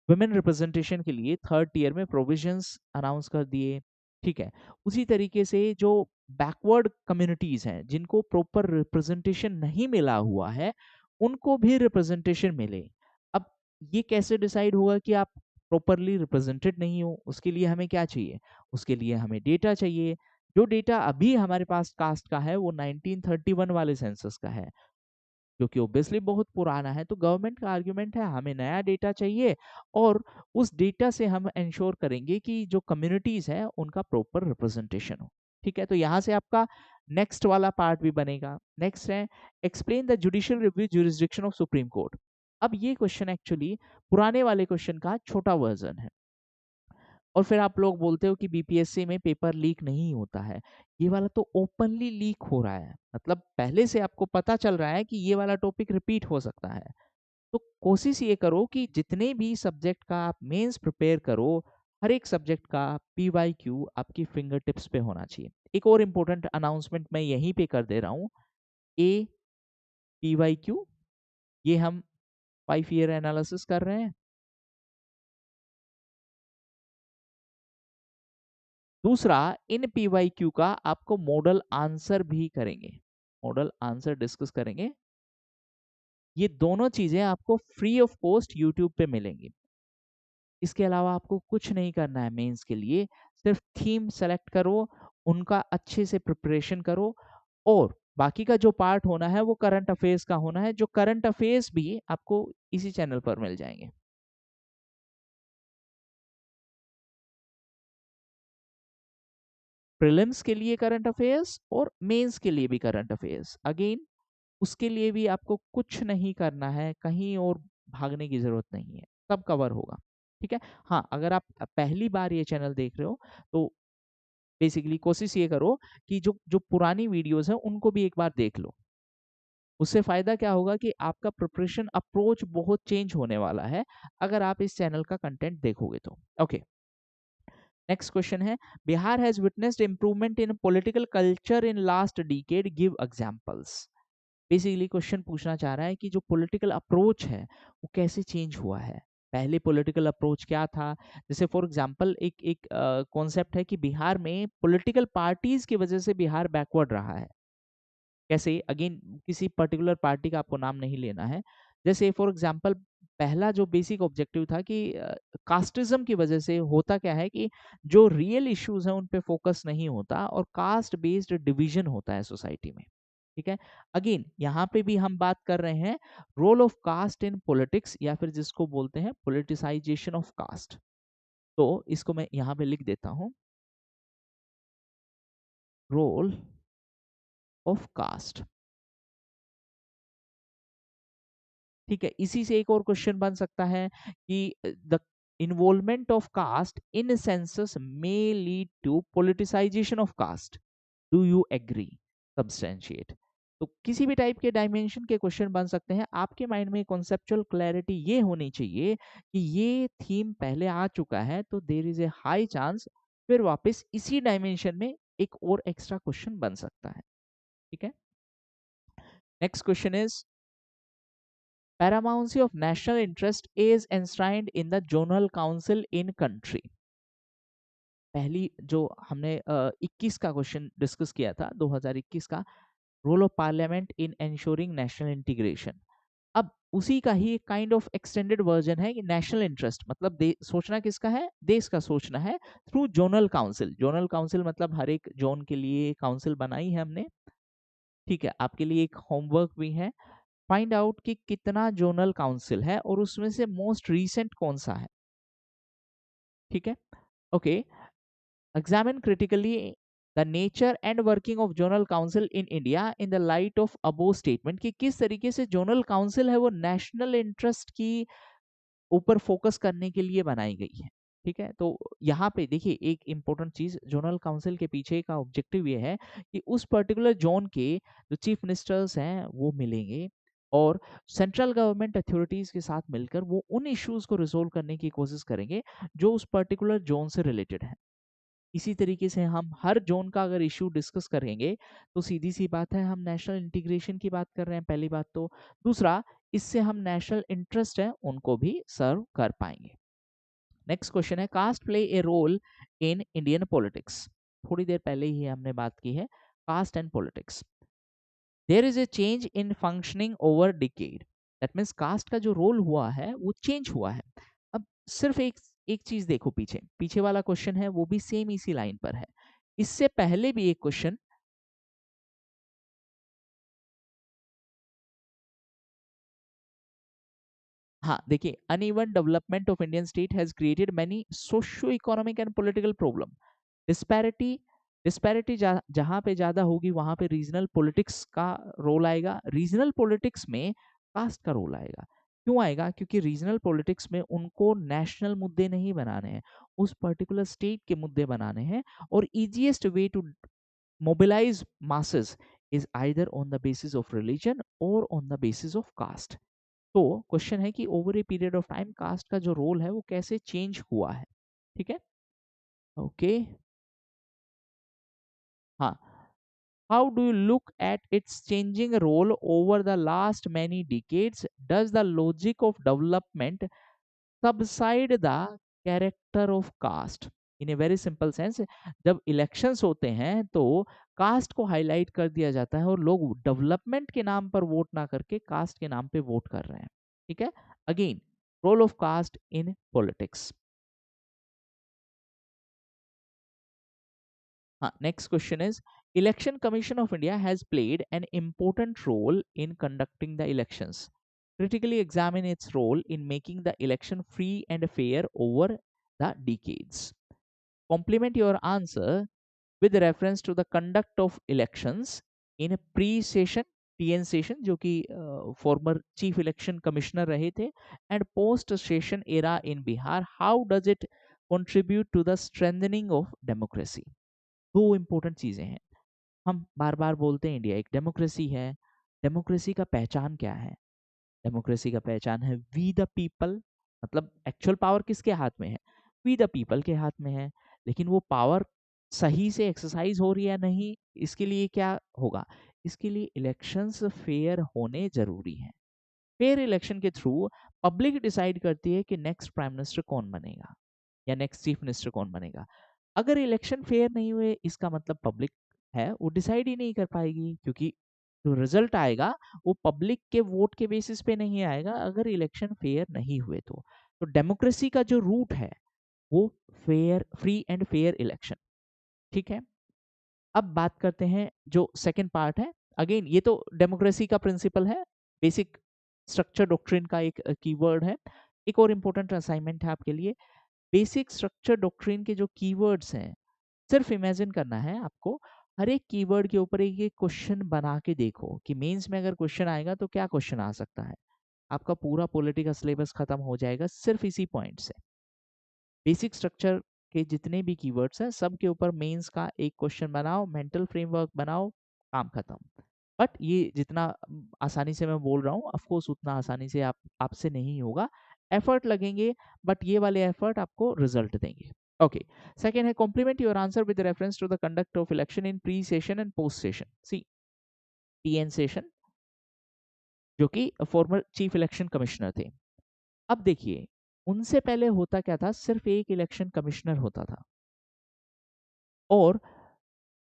वुमेन रिप्रेजेंटेशन के लिए थर्ड ईयर में प्रोविजंस अनाउंस कर दिए। ठीक है, उसी तरीके से जो बैकवर्ड कम्युनिटीज हैं जिनको प्रॉपर रिप्रेजेंटेशन नहीं मिला हुआ है उनको भी रिप्रेजेंटेशन मिले। अब ये कैसे डिसाइड होगा कि आप प्रॉपरली रिप्रेजेंटेड नहीं हो, उसके लिए हमें क्या चाहिए, उसके लिए हमें डेटा चाहिए। जो डेटा अभी हमारे पास कास्ट का है वो 1931 वाले सेंसस का है, जो कि ओब्वियसली बहुत पुराना है। तो गवर्नमेंट का आर्ग्यूमेंट है हमें नया डेटा चाहिए और उस डेटा से हम इंश्योर करेंगे कि जो कम्युनिटीज है उनका प्रॉपर रिप्रेजेंटेशन हो। ठीक है, तो यहाँ से आपका नेक्स्ट वाला पार्ट भी बनेगा। नेक्स्ट है explain the judicial review jurisdiction of supreme court. अब ये क्वेश्चन एक्चुअली पुराने वाले क्वेश्चन का छोटा वर्जन है और फिर आप लोग बोलते हो कि बीपीएससी में पेपर लीक नहीं होता है। ये वाला तो ओपनली लीक हो रहा है, मतलब पहले से आपको पता चल रहा है कि ये वाला टॉपिक रिपीट हो सकता है। तो कोशिश ये करो कि जितने भी सब्जेक्ट का आप मेंस प्रिपेयर करो, हर एक सब्जेक्ट का पीवाईक्यू आपकी फिंगर टिप्स पे होना चाहिए। एक और इम्पोर्टेंट अनाउंसमेंट मैं यहीं पे कर दे रहा हूँ ए PYQ, ये हम 5 ईयर एनालिसिस कर रहे हैं। दूसरा, इन PYQ का आपको मॉडल आंसर भी करेंगे, मॉडल आंसर डिस्कस करेंगे। ये दोनों चीजें आपको फ्री ऑफ कॉस्ट यूट्यूब पे मिलेंगी। इसके अलावा आपको कुछ नहीं करना है मेंस के लिए, सिर्फ थीम सेलेक्ट करो, उनका अच्छे से प्रिपरेशन करो, और बाकी का जो पार्ट होना है वो करंट अफेयर्स का होना है, जो करंट अफेयर्स भी आपको इसी चैनल पर मिल जाएंगे। प्रीलिम्स के लिए करंट अफेयर्स और मेंस के लिए भी करंट अफेयर्स। अगेन, उसके लिए भी आपको कुछ नहीं करना है, कहीं और भागने की जरूरत नहीं है, सब कवर होगा। ठीक है। हाँ, अगर आप पहली बार ये चैनल देख रहे हो तो बेसिकली कोशिश ये करो कि जो जो पुरानी वीडियोस हैं उनको भी एक बार देख लो। उससे फायदा क्या होगा कि आपका प्रिपरेशन अप्रोच बहुत चेंज होने वाला है अगर आप इस चैनल का कंटेंट देखोगे तो। ओके, नेक्स्ट क्वेश्चन है, Bihar has witnessed improvement in political culture in last decade, give examples. Basically question पूछना चाह रहा है कि जो पॉलिटिकल अप्रोच है वो कैसे चेंज हुआ है। पहले पॉलिटिकल अप्रोच क्या था, जैसे फॉर एग्जांपल एक एक कॉन्सेप्ट है कि बिहार में पॉलिटिकल पार्टीज की वजह से बिहार बैकवर्ड रहा है। कैसे, अगेन किसी पर्टिकुलर पार्टी का आपको नाम नहीं लेना है। जैसे फॉर एग्जांपल, पहला जो बेसिक ऑब्जेक्टिव था कि कास्टिज्म की वजह से होता क्या है कि जो रियल इश्यूज हैं उन पे फोकस नहीं होता और कास्ट बेस्ड डिवीजन होता है सोसाइटी में। ठीक है। अगेन यहाँ पे भी हम बात कर रहे हैं role of caste in politics, या फिर जिसको बोलते हैं पॉलिटिसाइजेशन ऑफ कास्ट। तो इसको मैं यहाँ पे लिख देता हूँ, रोल ऑफ कास्ट। ठीक है। इसी से एक और क्वेश्चन बन सकता है कि the involvement of caste in census may lead to politicisation of caste, do you agree, substantiate. तो किसी भी टाइप के डायमेंशन के क्वेश्चन बन सकते हैं। आपके माइंड में कॉन्सेप्चुअल क्लैरिटी ये होनी चाहिए कि ये थीम पहले आ चुका है, तो there is a high chance फिर वापस इसी डायमेंशन में एक और एक्स्ट्रा क्वेश्चन बन सकता है। ठीक है। Next question is, paramountcy of national interest is enshrined in the zonal council in country। पहली जो हमने 21 का क्वेश्चन डिस्कस किया था, 2021 का, role of parliament in ensuring national integration. अब उसी का ही काइंड ऑफ एक्सटेंडेड वर्जन है कि नेशनल इंटरेस्ट मतलब सोचना किसका है, देश का सोचना है through zonal council. Zonal council मतलब हर एक जोन के लिए काउंसिल बनाई है हमने। ठीक है। आपके लिए एक होमवर्क भी है, फाइंड आउट कि कितना जोनल काउंसिल है और उसमें से मोस्ट रीसेंट कौन सा है। ठीक है। Okay, examine critically the nature and working of zonal council in India in the light of above statement, कि किस तरीके से जोनल काउंसिल है वो नेशनल इंटरेस्ट की ऊपर फोकस करने के लिए बनाई गई है। ठीक है। तो यहाँ पे देखिए एक इंपॉर्टेंट चीज, जोनल काउंसिल के पीछे का ऑब्जेक्टिव ये है कि उस पर्टिकुलर जोन के जो चीफ मिनिस्टर्स हैं वो मिलेंगे और सेंट्रल गवर्नमेंट अथॉरिटीज के साथ मिलकर वो उन इश्यूज को रिजोल्व करने की कोशिश करेंगे जो उस पर्टिकुलर जोन से रिलेटेड है। इसी तरीके से हम हर जोन का अगर इशू डिस्कस करेंगे तो सीधी सी बात है हम नेशनल इंटीग्रेशन की बात कर रहे हैं, पहली बात तो। दूसरा, इससे हम नेशनल इंटरेस्ट है उनको भी सर्व कर पाएंगे। नेक्स्ट क्वेश्चन है, caste play a role in Indian politics. थोड़ी देर पहले ही हमने बात की है caste and politics. There is a change in functioning over decade, that means caste का जो रोल हुआ है वो चेंज हुआ है। अब सिर्फ एक एक चीज देखो, पीछे पीछे वाला क्वेश्चन है वो भी सेम इसी लाइन पर है। इससे पहले भी एक क्वेश्चन, हाँ देखिए, uneven development of Indian state has created many socio economic and political problem. Disparity, disparity जहां पे ज्यादा होगी वहां पे रीजनल पॉलिटिक्स का रोल आएगा, रीजनल पॉलिटिक्स में कास्ट का रोल आएगा। क्यों आएगा? क्योंकि रीजनल पॉलिटिक्स में उनको नेशनल मुद्दे नहीं बनाने हैं, उस पर्टिकुलर स्टेट के मुद्दे बनाने हैं। और easiest way to mobilise masses is either on the basis of religion और on the basis of caste. तो क्वेश्चन है कि over a period of time caste का जो रोल है वो कैसे चेंज हुआ है। ठीक है। ओके। हाँ, How do you look at its changing role over the last many decades? Does the logic of development subside the character of caste? In a very simple sense, जब elections होते हैं तो cast को highlight कर दिया जाता है और लोग डेवलपमेंट के नाम पर वोट ना करके कास्ट के नाम पे वोट कर रहे हैं। ठीक है, again role of caste in politics. Next question is, Election Commission of India has played an important role in conducting the elections. Critically examine its role in making the election free and fair over the decades. Complement your answer with reference to the conduct of elections in pre-session, TN session जो कि former chief election commissioner रहे थे, and post session era in Bihar. How does it contribute to the strengthening of democracy? दो important चीजें हैं। हम बार बार बोलते हैं इंडिया एक डेमोक्रेसी है। डेमोक्रेसी का पहचान क्या है? डेमोक्रेसी का पहचान है वी द पीपल। मतलब एक्चुअल पावर किसके हाथ में है? वी द पीपल के हाथ में है। लेकिन वो पावर सही से एक्सरसाइज हो रही है नहीं, इसके लिए क्या होगा? इसके लिए इलेक्शंस फेयर होने जरूरी हैं। फेयर इलेक्शन के थ्रू पब्लिक डिसाइड करती है कि नेक्स्ट प्राइम मिनिस्टर कौन बनेगा या नेक्स्ट चीफ मिनिस्टर कौन बनेगा। अगर इलेक्शन फेयर नहीं हुए, इसका मतलब पब्लिक है वो डिसाइड ही नहीं कर पाएगी, क्योंकि जो रिजल्ट आएगा वो पब्लिक के वोट के बेसिस पे नहीं आएगा अगर इलेक्शन फेयर नहीं हुए तो डेमोक्रेसी का जो रूट है वो fair, free and fair election. ठीक है, अब बात करते हैं जो सेकंड पार्ट है। अगेन ये तो डेमोक्रेसी का प्रिंसिपल है, बेसिक स्ट्रक्चर डॉक्ट्रिन का एक कीवर्ड है। एक और इंपॉर्टेंट असाइनमेंट है आपके लिए, बेसिक स्ट्रक्चर डॉक्ट्रिन के जो कीवर्ड्स हैं, सिर्फ इमेजिन करना है आपको। हर एक कीवर्ड के ऊपर एक क्वेश्चन बना के देखो कि मेंस में अगर क्वेश्चन आएगा तो क्या क्वेश्चन आ सकता है। आपका पूरा पॉलिटिकल सिलेबस खत्म हो जाएगा सिर्फ इसी पॉइंट से। बेसिक स्ट्रक्चर के जितने भी कीवर्ड्स हैं सब के ऊपर मेंस का एक क्वेश्चन बनाओ, मेंटल फ्रेमवर्क बनाओ, काम खत्म। बट ये जितना आसानी से मैं बोल रहा हूँ, ऑफ कोर्स उतना आसानी से आपसे नहीं होगा, एफर्ट लगेंगे, बट ये वाले एफर्ट आपको रिजल्ट देंगे। ओके, सेकेंड है complement your answer with reference to the conduct of election in pre Seshan and post Seshan. See, TN Seshan जो कि फॉर्मर चीफ इलेक्शन कमिश्नर थे। अब देखिए, उनसे पहले होता क्या था, सिर्फ एक इलेक्शन कमिश्नर होता था और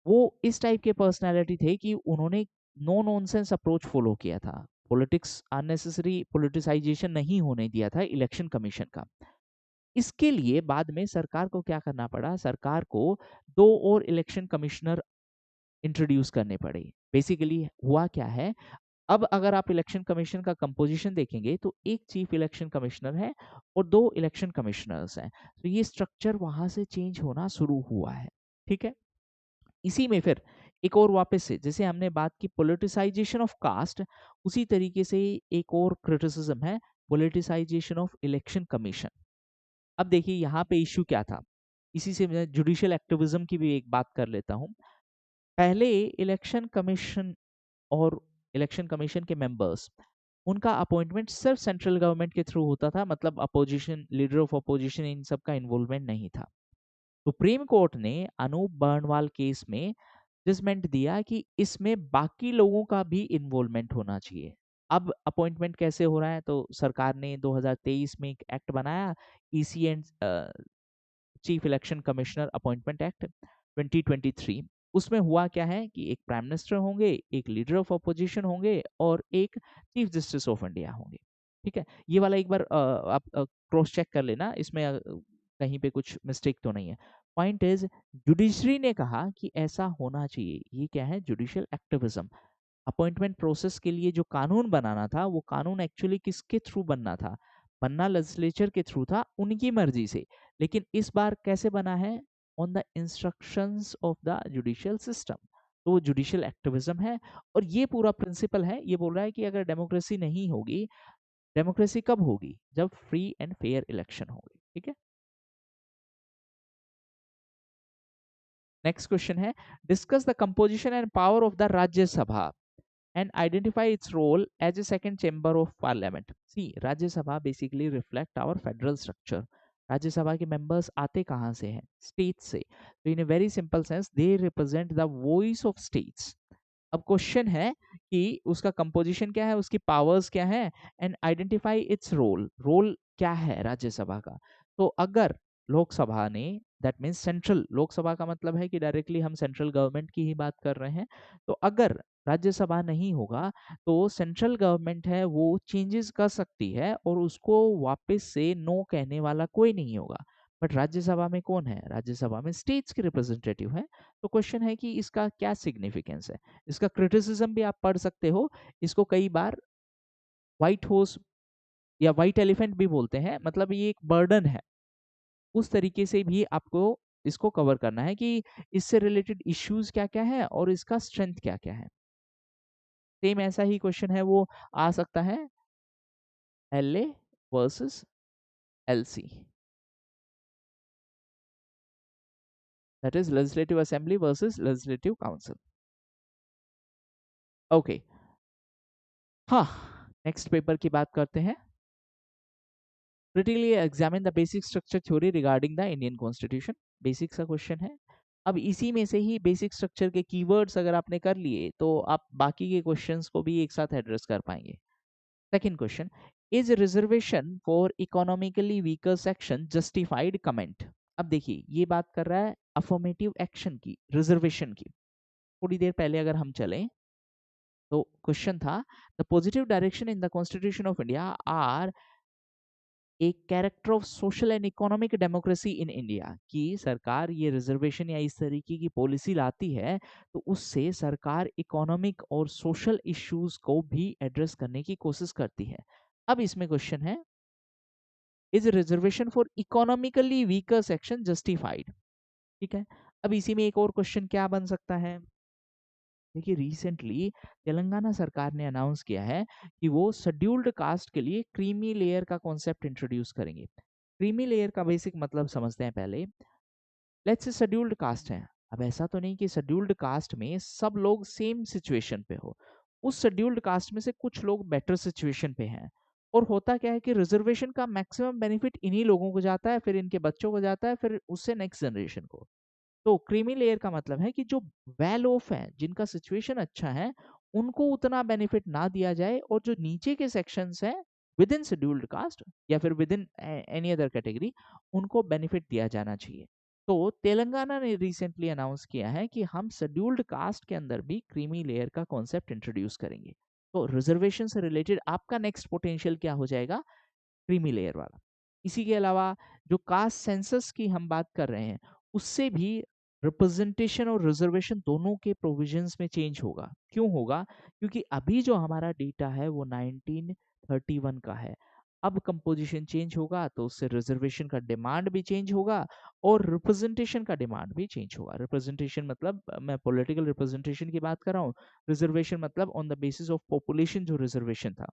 वो इस टाइप के पर्सनालिटी थे कि उन्होंने नो नॉनसेंस अप्रोच फॉलो किया था। पॉलिटिक्स, अननेसेसरी पॉलिटिसाइजेशन नहीं होने दिया था इलेक्शन कमीशन का। इसके लिए बाद में सरकार को क्या करना पड़ा? सरकार को दो और इलेक्शन कमिश्नर इंट्रोड्यूस करने पड़े। बेसिकली हुआ क्या है, अब अगर आप इलेक्शन कमीशन का कंपोजिशन देखेंगे तो एक चीफ इलेक्शन कमिश्नर है और दो इलेक्शन कमिश्नर्स हैं। तो ये स्ट्रक्चर वहां से चेंज होना शुरू हुआ है। ठीक है, इसी में फिर एक और वापस से, जैसे हमने बात की पॉलिटिसाइजेशन ऑफ कास्ट, उसी तरीके से एक और क्रिटिसिज्म है पॉलिटिसाइजेशन ऑफ इलेक्शन कमीशन। अब देखिए यहाँ पे इश्यू क्या था, इसी से मैं जुडिशियल एक्टिविज्म की भी एक बात कर लेता हूँ। पहले इलेक्शन कमीशन और इलेक्शन कमीशन के मेंबर्स, उनका अपॉइंटमेंट सिर्फ सेंट्रल गवर्नमेंट के थ्रू होता था, मतलब अपोजिशन, लीडर ऑफ अपोजिशन, इन सब का इन्वॉल्वमेंट नहीं था। सुप्रीम कोर्ट ने अनूप बर्नवाल केस में जजमेंट दिया कि इसमें बाकी लोगों का भी इन्वॉल्वमेंट होना चाहिए। अब अपॉइंटमेंट कैसे हो रहा है, तो सरकार ने 2023 में एक एक्ट बनाया, EC and chief election commissioner appointment act 2023। उसमें हुआ क्या है कि एक प्राइम मिनिस्टर होंगे, एक लीडर ऑफ अपोजिशन होंगे और एक चीफ जस्टिस ऑफ इंडिया होंगे। ठीक है, ये वाला एक बार आप क्रॉस चेक कर लेना, इसमें कहीं पे कुछ मिस्टेक तो नहीं है। पॉइंट इज, जुडिशरी ने कहा कि ऐसा होना चाहिए। ये क्या है? Judicial activism. अपॉइंटमेंट प्रोसेस के लिए जो कानून बनाना था, वो कानून एक्चुअली किसके थ्रू बनना था? बनना लेजिस्लेचर के थ्रू था, उनकी मर्जी से। लेकिन इस बार कैसे बना है? On the instructions of the judicial system. तो वो जुडिशियल एक्टिविज्म है और ये पूरा प्रिंसिपल है, ये बोल रहा है कि अगर डेमोक्रेसी नहीं होगी, डेमोक्रेसी कब होगी? जब फ्री एंड फेयर इलेक्शन होगी। ठीक है, नेक्स्ट क्वेश्चन है, discuss the composition and power of the Rajya Sabha and identify its role as a second chamber of parliament. See, Rajya Sabha basically reflect our federal structure. राज्य सभा के members आते कहाँ से हैं? स्टेट से। तो in a very simple sense they represent the voice of states. अब क्वेश्चन है कि उसका कंपोजिशन क्या है, उसकी पावर्स क्या है, and identify its role. Role क्या है राज्यसभा का? तो अगर लोकसभा ने, दैट मीन्स सेंट्रल, लोकसभा का मतलब है कि डायरेक्टली हम सेंट्रल गवर्नमेंट की ही बात कर रहे हैं। तो अगर राज्यसभा नहीं होगा तो सेंट्रल गवर्नमेंट है वो चेंजेस कर सकती है और उसको वापस से नो कहने वाला कोई नहीं होगा। बट राज्यसभा में कौन है? राज्यसभा में स्टेट्स के रिप्रेजेंटेटिव हैं। तो क्वेश्चन है कि इसका क्या सिग्निफिकेंस है? इसका क्रिटिसिज्म भी आप पढ़ सकते हो। इसको कई बार व्हाइट हॉर्स या व्हाइट एलिफेंट भी बोलते हैं, मतलब ये एक बर्डन है। उस तरीके से भी आपको इसको कवर करना है कि इससे रिलेटेड इश्यूज क्या क्या है और इसका स्ट्रेंथ क्या क्या है। सेम ऐसा ही क्वेश्चन है वो आ सकता है, LA versus LC, that is legislative assembly versus legislative council. Okay, हाँ, नेक्स्ट पेपर की बात करते हैं। critically examine the basic structure theory regarding the Indian Constitution। Basic सा क्वेश्चन है। अब इसी में से ही बेसिक स्ट्रक्चर के कीवर्ड्स अगर आपने कर लिए तो आप बाकी के क्वेश्चंस को भी एक साथ एड्रेस कर पाएंगे। Second question, is reservation for economically weaker section justified comment. अब देखिए ये बात कर रहा है अफर्मेटिव एक्शन की, रिजर्वेशन की। थोड़ी देर पहले अगर हम चलें तो क्वेश्चन था the positive direction in the constitution of India are एक character of social and economic democracy in India, कि सरकार ये रिजर्वेशन या इस तरीके की पॉलिसी लाती है तो उससे सरकार इकोनॉमिक और सोशल इश्यूज को भी एड्रेस करने की कोशिश करती है। अब इसमें क्वेश्चन है, is reservation for economically weaker section justified. ठीक है, अब इसी में एक और क्वेश्चन क्या बन सकता है। देखिए रिसेंटली तेलंगाना सरकार ने अनाउंस किया है कि वो शेड्यूल्ड कास्ट के लिए क्रीमी लेयर का कॉन्सेप्ट इंट्रोड्यूस करेंगे। क्रीमी लेयर का बेसिक मतलब समझते हैं पहले। लेट्स से शेड्यूल्ड कास्ट है, अब ऐसा तो नहीं कि शेड्यूल्ड कास्ट में सब लोग सेम सिचुएशन पे हो। उस शेड्यूल्ड कास्ट में से कुछ लोग बेटर सिचुएशन पे हैं, और होता क्या है कि रिजर्वेशन का मैक्सिमम बेनिफिट इन्हीं लोगों को जाता है, फिर इनके बच्चों को जाता है, फिर उससे नेक्स्ट जनरेशन को। तो क्रीमी लेयर का मतलब है कि जो वेल ऑफ है, जिनका सिचुएशन अच्छा है, उनको उतना बेनिफिट ना दिया जाए, और जो नीचे के सेक्शंस हैं विद इन शेड्यूल्ड कास्ट या फिर with in any other category, उनको बेनिफिट दिया जाना चाहिए। तो तेलंगाना ने रिसेंटली अनाउंस किया है कि हम शेड्यूल्ड कास्ट के अंदर भी क्रीमी लेयर का कॉन्सेप्ट इंट्रोड्यूस करेंगे। तो रिजर्वेशन से रिलेटेड आपका नेक्स्ट पोटेंशियल क्या हो जाएगा? क्रीमी लेयर वाला। इसी के अलावा जो कास्ट सेंसस की हम बात कर रहे हैं, उससे भी रिप्रेजेंटेशन और रिजर्वेशन दोनों के प्रोविजंस में चेंज होगा। क्यों होगा? क्योंकि अभी जो हमारा डेटा है वो 1931 का है। अब कंपोजिशन चेंज होगा तो उससे रिजर्वेशन का डिमांड भी चेंज होगा और रिप्रेजेंटेशन का डिमांड भी चेंज होगा। रिप्रेजेंटेशन मतलब मैं पॉलिटिकल रिप्रेजेंटेशन की बात कर रहा हूँ, रिजर्वेशन मतलब on the basis of population जो रिजर्वेशन था।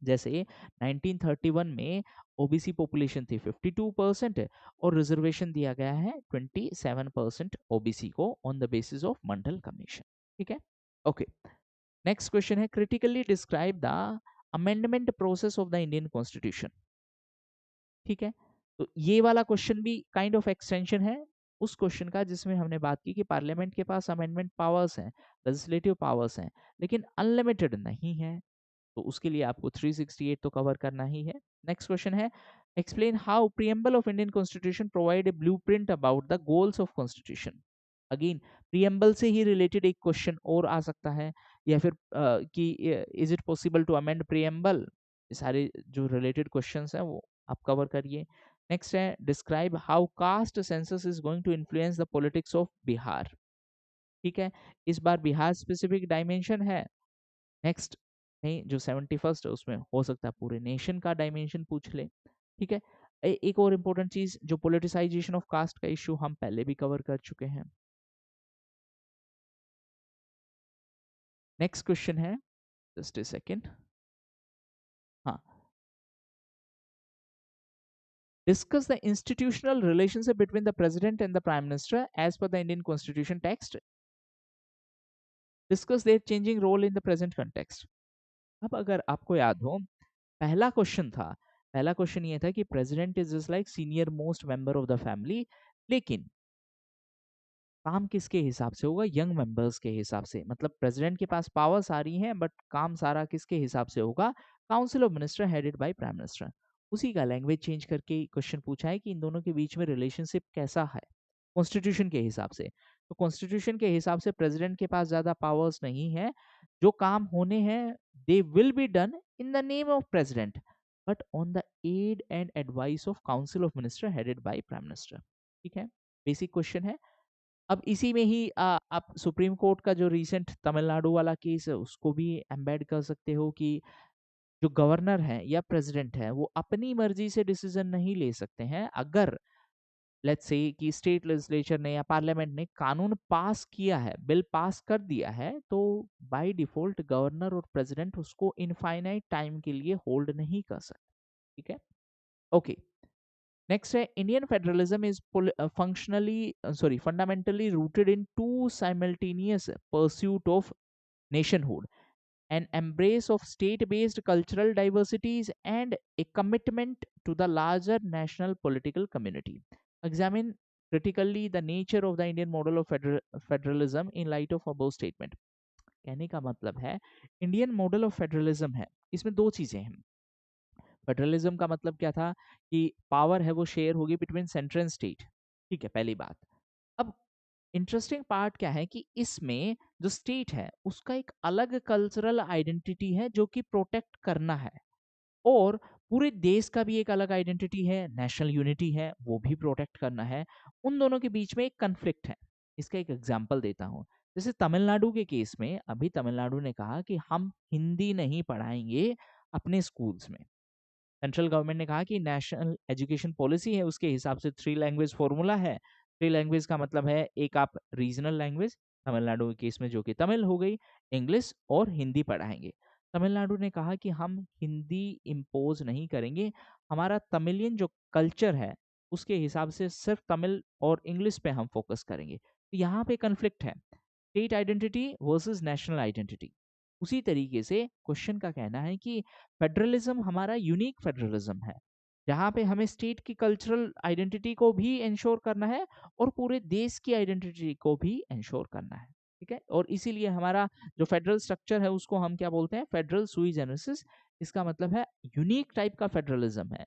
जैसे 1931 में ओबीसी पॉपुलेशन थी 52% और रिजर्वेशन दिया गया है 27% ओबीसी को on the basis of Mandal commission. ठीक है, ओके। नेक्स्ट क्वेश्चन है, critically describe the amendment process of the Indian constitution. ठीक है, तो ये वाला क्वेश्चन भी काइंड ऑफ एक्सटेंशन है उस क्वेश्चन का जिसमें हमने बात की कि पार्लियामेंट के पास अमेंडमेंट पावर्स हैं, लेजिस्लेटिव पावर्स हैं, लेकिन अनलिमिटेड नहीं है। तो उसके लिए आपको 368 तो कवर करना ही है। नेक्स्ट क्वेश्चन है, explain how preamble of Indian constitution provide a blueprint about the goals of constitution. Again preamble से ही रिलेटेड एक क्वेश्चन और आ सकता है, या फिर कि is it possible to amend preamble. ये सारे जो रिलेटेड क्वेश्चंस हैं वो आप कवर करिए। नेक्स्ट है, describe how caste census is going to influence the politics of Bihar. ठीक है, इस बार बिहार स्पेसिफिक डायमेंशन है। नेक्स्ट नहीं, जो 71st है उसमें हो सकता है पूरे नेशन का डायमेंशन पूछ ले। ठीक है, एक और इम्पोर्टेंट चीज, जो पोलिटिसाइजेशन ऑफ कास्ट का इश्यू हम पहले भी कवर कर चुके हैं। नेक्स्ट क्वेश्चन है, जस्ट ए सेकेंड, हाँ, discuss the institutional relationship between the president and the prime minister as per the Indian constitution text. Discuss their changing role in the present context. अब अगर आपको याद हो, पहला क्वेश्चन था, पहला क्वेश्चन ये था कि president is just like senior most member of the family, लेकिन काम किसके हिसाब से होगा? यंग मेंबर्स के हिसाब से। मतलब प्रेसिडेंट के पास पावर्स आ रही हैं बट काम सारा किसके हिसाब से होगा? Council of minister headed by prime minister. उसी का लैंग्वेज चेंज करके क्वेश्चन पूछा है कि इन दोनों के बीच में रिलेशनशिप कैसा है? कॉन्स्टिट्यूशन के हिसाब से। तो कॉन्स्टिट्यूशन के हिसाब से प्रेसिडेंट के पास ज़्यादा पावर्स नहीं है। जो काम होने हैं they will be done in the name of president but on the aid and advice of council of minister headed by prime minister. ठीक है? बेसिक क्वेश्चन है। अब इसी में ही आप सुप्रीम कोर्ट का जो रिसेंट तमिलनाडु वाला केस है उसको भी एम्बेड कर सकते हो कि जो गवर्नर है या प्रेसिडेंट है वो अपनी मर्जी से डिसीजन नहीं ले सकते हैं। अगर लेट्स से कि स्टेट लेजिस्लेचर ने या पार्लियामेंट ने कानून पास किया है, बिल पास कर दिया है, तो बाय डिफॉल्ट गवर्नर और प्रेसिडेंट उसको इनफाइनाइट टाइम के लिए होल्ड नहीं कर सकते। ठीक है? ओके। नेक्स्ट है Indian federalism is fundamentally rooted in to simultaneous pursuit of nationhood, an embrace of state-based cultural diversities, and a commitment to the larger national political community. Examine critically the nature of the Indian model of federalism in light of above statement. कहने का मतलब है Indian model of federalism है, इसमें दो चीजें हैं। Federalism का मतलब क्या था कि पावर है वो शेयर होगी बिटवीन सेंट्रल एंड स्टेट। ठीक है, पहली बात। अब इंटरेस्टिंग पार्ट क्या है कि इसमें जो स्टेट है उसका एक अलग कल्चरल आइडेंटिटी है जो कि प्रोटेक्ट करना है, और पूरे देश का भी एक अलग आइडेंटिटी है, नेशनल यूनिटी है, वो भी प्रोटेक्ट करना है। उन दोनों के बीच में एक कन्फ्लिक्ट है। इसका एक एग्जांपल देता हूँ। जैसे तमिलनाडु के केस में अभी तमिलनाडु ने कहा कि हम हिंदी नहीं पढ़ाएंगे अपने स्कूल्स में। सेंट्रल गवर्नमेंट ने कहा कि नेशनल एजुकेशन पॉलिसी है उसके हिसाब से थ्री लैंग्वेज फॉर्मूला है। थ्री लैंग्वेज का मतलब है एक आप रीजनल लैंग्वेज, तमिलनाडु के केस में जो कि तमिल हो गई, इंग्लिश और हिंदी पढ़ाएंगे। तमिलनाडु ने कहा कि हम हिंदी इम्पोज नहीं करेंगे, हमारा तमिलियन जो कल्चर है उसके हिसाब से सिर्फ तमिल और इंग्लिश पे हम फोकस करेंगे। तो यहाँ पे कन्फ्लिक्ट है, state identity versus national identity. उसी तरीके से क्वेश्चन का कहना है कि फेडरलिज्म हमारा यूनिक फेडरलिज्म है जहाँ पे हमें स्टेट की कल्चरल आइडेंटिटी को भी इंश्योर करना है और पूरे देश की आइडेंटिटी को भी इंश्योर करना है। ठीक है, और इसीलिए हमारा जो फेडरल स्ट्रक्चर है उसको हम क्या बोलते हैं? फेडरल सुई जेनेसिस। इसका मतलब है यूनिक टाइप का फेडरलिज्म है।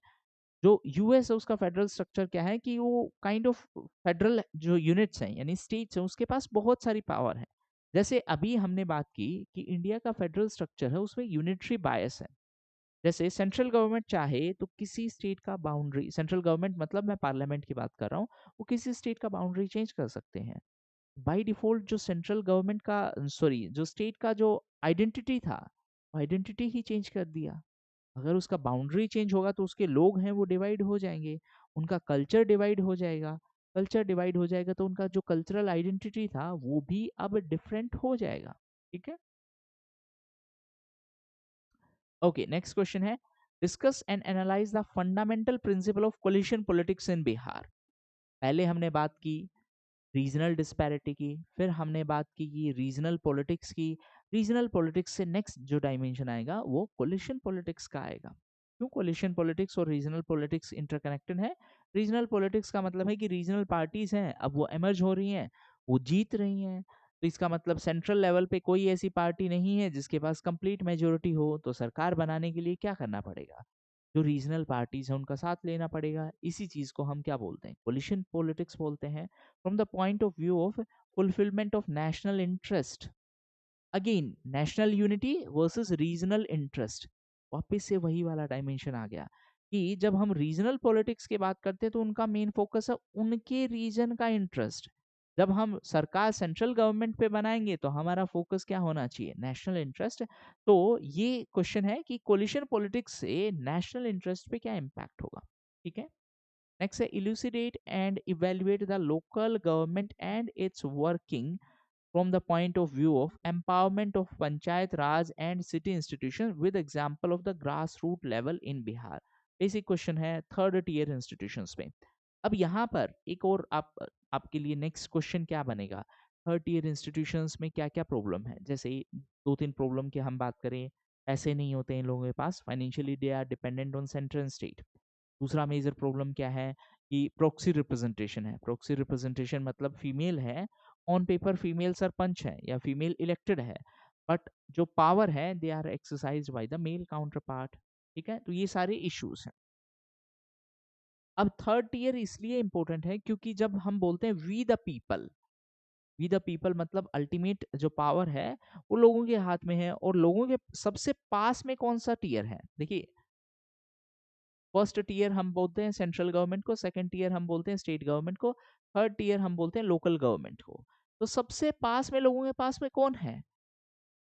जो यूएस है उसका फेडरल स्ट्रक्चर क्या है कि वो काइंड ऑफ फेडरल जो यूनिट्स हैं यानी स्टेट्स हैं उसके पास बहुत सारी पावर है। जैसे अभी हमने बात की कि इंडिया का फेडरल स्ट्रक्चर है उसमें यूनिटरी बायस है। जैसे सेंट्रल गवर्नमेंट चाहे तो किसी स्टेट का बाउंड्री, सेंट्रल गवर्नमेंट मतलब मैं पार्लियामेंट की बात कर रहा हूँ, वो किसी स्टेट का बाउंड्री चेंज कर सकते हैं। बाय डिफॉल्ट जो सेंट्रल गवर्नमेंट का सॉरी जो स्टेट का जो आइडेंटिटी था आइडेंटिटी ही चेंज कर दिया। अगर उसका बाउंड्री चेंज होगा तो उसके लोग हैं वो डिवाइड हो जाएंगे, उनका कल्चर डिवाइड हो जाएगा। कल्चर डिवाइड हो जाएगा तो उनका जो कल्चरल आइडेंटिटी था वो भी अब डिफरेंट हो जाएगा। ठीक है, ओके। नेक्स्ट क्वेश्चन है discuss and analyse the fundamental principle of coalition politics in Bihar. पहले हमने बात की रीजनल डिस्पैरिटी की, फिर हमने बात की रीजनल पॉलिटिक्स की। रीजनल पॉलिटिक्स से नेक्स्ट जो डायमेंशन आएगा वो कोलिशन पॉलिटिक्स का आएगा। क्यों कोलिशन पॉलिटिक्स और रीजनल पॉलिटिक्स इंटरकनेक्टेड है? रीजनल पॉलिटिक्स का मतलब है कि रीजनल पार्टीज हैं अब वो एमर्ज हो रही हैं, वो जीत रही हैं। तो इसका मतलब सेंट्रल लेवल पे कोई ऐसी पार्टी नहीं है जिसके पास कंप्लीट मेजोरिटी हो, तो सरकार बनाने के लिए क्या करना पड़ेगा? जो रीजनल पार्टीज हैं उनका साथ लेना पड़ेगा। इसी चीज को हम क्या बोलते हैं? कोलिशन पॉलिटिक्स बोलते हैं। From the point of view of fulfilment of national interest, again national unity versus regional interest, वापस से वही वाला डायमेंशन आ गया कि जब हम रीजनल पॉलिटिक्स की बात करते हैं तो उनका मेन फोकस है उनके रीजन का इंटरेस्ट। जब हम सरकार सेंट्रल गवर्नमेंट पे बनाएंगे तो हमारा फोकस क्या होना चाहिए? National interest. तो ये क्वेश्चन है कि कोलिशन पॉलिटिक्स से नेशनल इंटरेस्ट पे क्या इम्पैक्ट होगा। ठीक है, नेक्स्ट है इल्यूसिडेट and evaluate the local government and it's working from the point of view of empowerment of Panchayat Raj and city institutions with example of the grassroots level in Bihar। Basic question है third tier institutions में। अब यहाँ पर एक और आपके लिए next question क्या बनेगा? थर्ड टीयर इंस्टीट्यूशंस में क्या क्या प्रॉब्लम है? जैसे दो तीन प्रॉब्लम की हम बात करें, ऐसे नहीं होते इन लोगों के पास, financially they are dependent on central state. दूसरा मेजर प्रॉब्लम क्या है कि प्रॉक्सी रिप्रेजेंटेशन है। प्रॉक्सी रिप्रेजेंटेशन मतलब फीमेल है ऑन पेपर फीमेल सरपंच है या फीमेल इलेक्टेड है, बट जो पावर है they are exercised by the male counterpart. ठीक है, तो ये सारे इश्यूज हैं। अब थर्ड टीयर इसलिए इंपॉर्टेंट है क्योंकि जब हम बोलते हैं वी द पीपल मतलब अल्टीमेट जो पावर है वो लोगों के हाथ में है, और लोगों के सबसे पास में कौन सा टीयर है? देखिए, फर्स्ट टीयर हम बोलते हैं सेंट्रल गवर्नमेंट को, सेकंड टीयर हम बोलते हैं स्टेट गवर्नमेंट को, थर्ड टीयर हम बोलते हैं लोकल गवर्नमेंट को। तो सबसे पास में लोगों के पास में कौन है?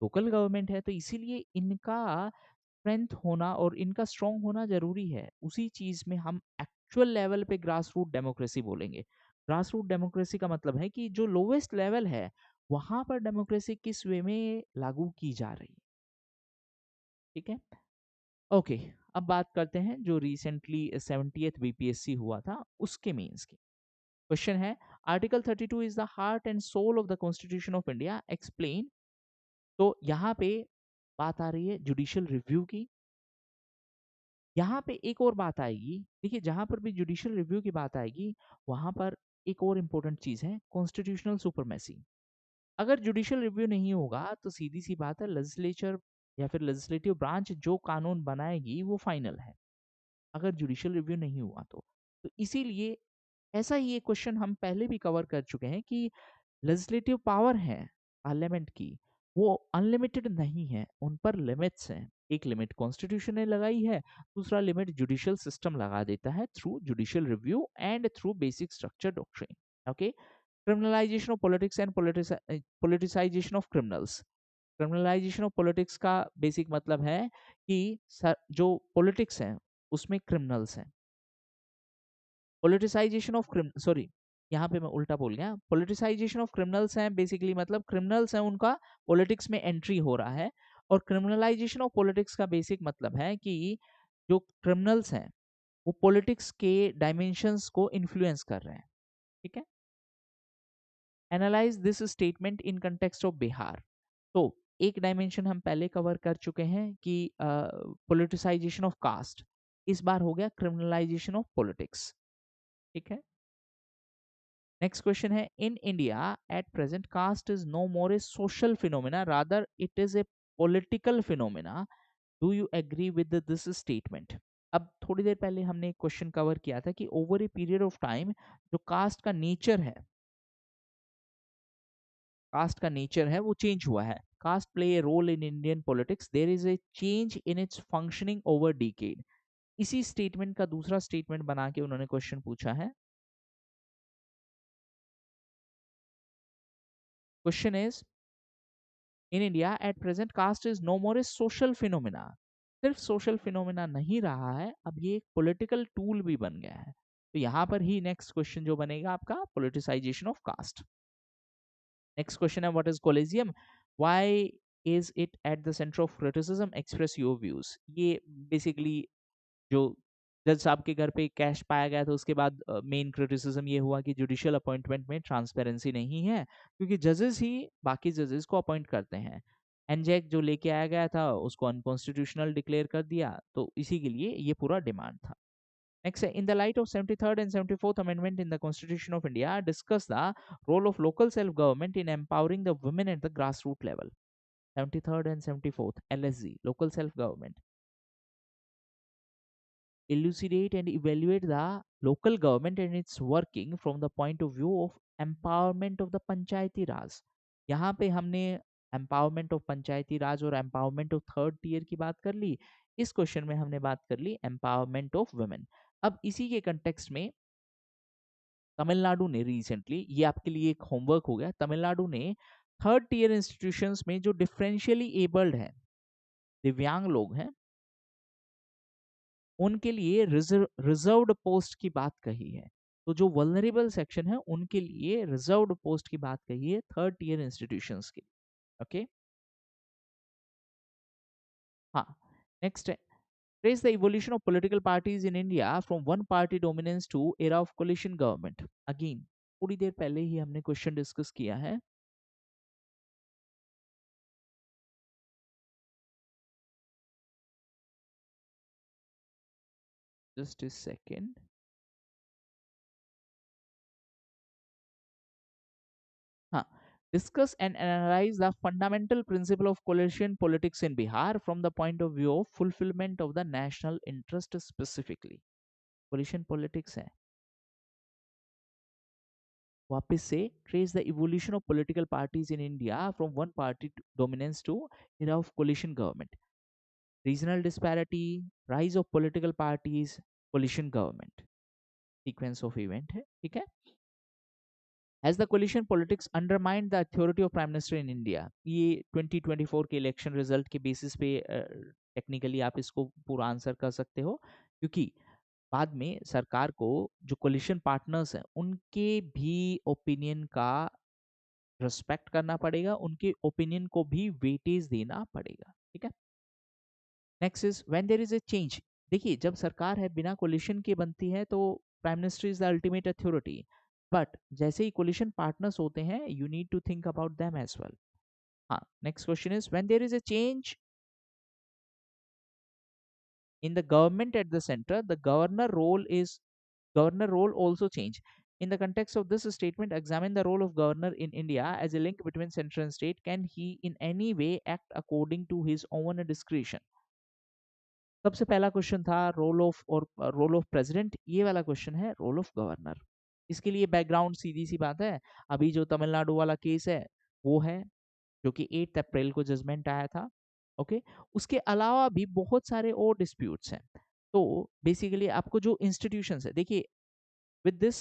लोकल गवर्नमेंट है। तो इसीलिए इनका स्ट्रेंथ होना और इनका स्ट्रांग होना जरूरी है। उसी चीज में हम एक्चुअल लेवल पे ग्रास रूट डेमोक्रेसी बोलेंगे। ग्रास रूट डेमोक्रेसी का मतलब है कि जो लोवेस्ट लेवल है वहां पर डेमोक्रेसी किस वे में लागू की जा रही है। ठीक है, ओके। अब बात करते हैं जो रिसेंटली 70th बीपीएससी हुआ था उसके मीन्स की। क्वेश्चन है, article 32 is the heart and soul of the constitution of India, explain. तो यहाँ पे बात आ रही है जुडिशियल रिव्यू की। यहाँ पे एक और बात आएगी, देखिए जहां पर भी जुडिशियल रिव्यू की बात आएगी वहां पर एक और इम्पोर्टेंट चीज है कॉन्स्टिट्यूशनल सुपरमेसी। अगर जुडिशियल रिव्यू नहीं होगा तो सीधी सी बात है लेजिस्लेचर या फिर लेजिस्लेटिव ब्रांच जो कानून बनाएगी वो फाइनल है, अगर जुडिशियल रिव्यू नहीं हुआ तो इसीलिए ऐसा ही एक क्वेश्चन हम पहले भी कवर कर चुके हैं कि लेजिस्लेटिव पावर है पार्लियामेंट की, वो अनलिमिटेड नहीं है, उन पर लिमिट्स हैं। एक लिमिट कॉन्स्टिट्यूशन ने लगाई है, दूसरा लिमिट जुडिशियल सिस्टम लगा देता है through judicial review and through basic structure doctrine. Okay, criminalisation of politics and politicisation of criminals. Criminalisation of politics का बेसिक मतलब है कि जो पॉलिटिक्स है उसमें क्रिमिनल्स हैं। पोलिटिसाइजेशन ऑफ सॉरी, यहाँ पे मैं उल्टा बोल गया। पोलिटिसाइजेशन ऑफ क्रिमिनल्स हैं बेसिकली मतलब क्रिमिनल्स हैं उनका पॉलिटिक्स में एंट्री हो रहा है, और क्रिमिनलाइजेशन ऑफ पॉलिटिक्स का बेसिक मतलब है कि जो क्रिमिनल्स हैं वो पॉलिटिक्स के डायमेंशंस को इन्फ्लुएंस कर रहे हैं। ठीक है, analyse this statement in context of Bihar. तो एक डायमेंशन हम पहले कवर कर चुके हैं कि पॉलिटिसाइजेशन ऑफ कास्ट, इस बार हो गया क्रिमिनलाइजेशन ऑफ पॉलिटिक्स। ठीक है, नेक्स्ट क्वेश्चन है, in India at present caste is no more a social phenomena rather it is a political phenomena, do you agree with this statement? अब थोड़ी देर पहले हमने एक क्वेश्चन कवर किया था कि over a period of time जो कास्ट का नेचर है, कास्ट का नेचर है वो चेंज हुआ है। Caste play a role in Indian politics, there is a change in its functioning over decade. इसी स्टेटमेंट का दूसरा स्टेटमेंट बना के उन्होंने क्वेश्चन पूछा है। Question is, in India at present caste is no more a social phenomena. सिर्फ social phenomena नहीं रहा है, अब ये एक पॉलिटिकल टूल भी बन गया है। तो यहाँ पर ही नेक्स्ट क्वेश्चन जो बनेगा आपका politicisation of caste. Next question है, what is collegium, why is it at the centre of criticism, express your views. ये बेसिकली जो जज साहब के घर पे कैश पाया गया था उसके बाद मेन क्रिटिसिज्म ये हुआ कि जुडिशियल अपॉइंटमेंट में ट्रांसपेरेंसी नहीं है, क्योंकि जजेस ही बाकी जजेस को अपॉइंट करते हैं। एनजेक जो लेके आया गया था उसको अनकॉन्स्टिट्यूशनल डिक्लेयर कर दिया, तो इसी के लिए ये पूरा डिमांड था। नेक्स्ट है, in the light of 73rd and 74th amendment in the constitution of India, discuss the role of local self government in empowering the women at the grass root level. 73rd and 74th LSG, local self government, elucidate and evaluate the local government and its working from the point of view of empowerment of the पंचायती राज। यहाँ पे हमने empowerment of पंचायती राज और empowerment of third tier की बात कर ली। इस question में हमने बात कर ली एम्पावरमेंट ऑफ वुमेन। अब इसी के कंटेक्स्ट में तमिलनाडु ने रिसेंटली, ये आपके लिए एक होमवर्क हो गया, तमिलनाडु ने थर्ड टीयर इंस्टीट्यूशंस में जो डिफरेंशियली एबल्ड है, दिव्यांग लोग हैं, उनके लिए रिजर्व्ड पोस्ट की बात कही है। तो जो वल्नरेबल सेक्शन है उनके लिए रिजर्व्ड पोस्ट की बात कही है थर्ड टीयर इंस्टीट्यूशंस की। ओके, हाँ, नेक्स्ट है, trace the evolution of political parties in India from one party dominance to era of coalition government. Again थोड़ी देर पहले ही हमने क्वेश्चन डिस्कस किया है। जस्ट ए सेकेंड, हाँ, Discuss and analyze the fundamental principle of coalition politics in Bihar from the point of view of fulfillment of the national interest specifically. Coalition politics है, वापस से trace the evolution of political parties in India from one party dominance to era of coalition government. Regional disparity, rise of political parties, coalition government. Sequence of event है, ठीक है. As the coalition politics undermined the authority of Prime Minister in India, ये 2024 के election result के basis पे technically आप इसको पूरा आंसर कर सकते हो, क्योंकि बाद में सरकार को जो कोलिशन पार्टनर्स हैं उनके भी ओपिनियन का रिस्पेक्ट करना पड़ेगा, उनके ओपिनियन को भी वेटेज देना पड़ेगा, ठीक है. Next is when there is a change. देखिए, जब सरकार है बिना कोलिशन के बनती है तो prime minister is the ultimate authority, but जैसे ही कोलिशन पार्टनर्स होते हैं you need to think about them as well. हाँ, next question is when there is a change in the government at the center, the governor role also change. In the context of this statement, examine the role of governor in India as a link between center and state. Can he in any way act according to his own discretion? सबसे पहला question था role of president, ये वाला question है role of governor. इसके लिए background सीधी सी बात है, अभी जो तमिलनाडु वाला केस है वो है, जो कि 8 अप्रैल को जजमेंट आया था. ओके, उसके अलावा भी बहुत सारे और डिस्प्यूट्स हैं. तो बेसिकली आपको जो इंस्टीट्यूशंस है, देखिए विद दिस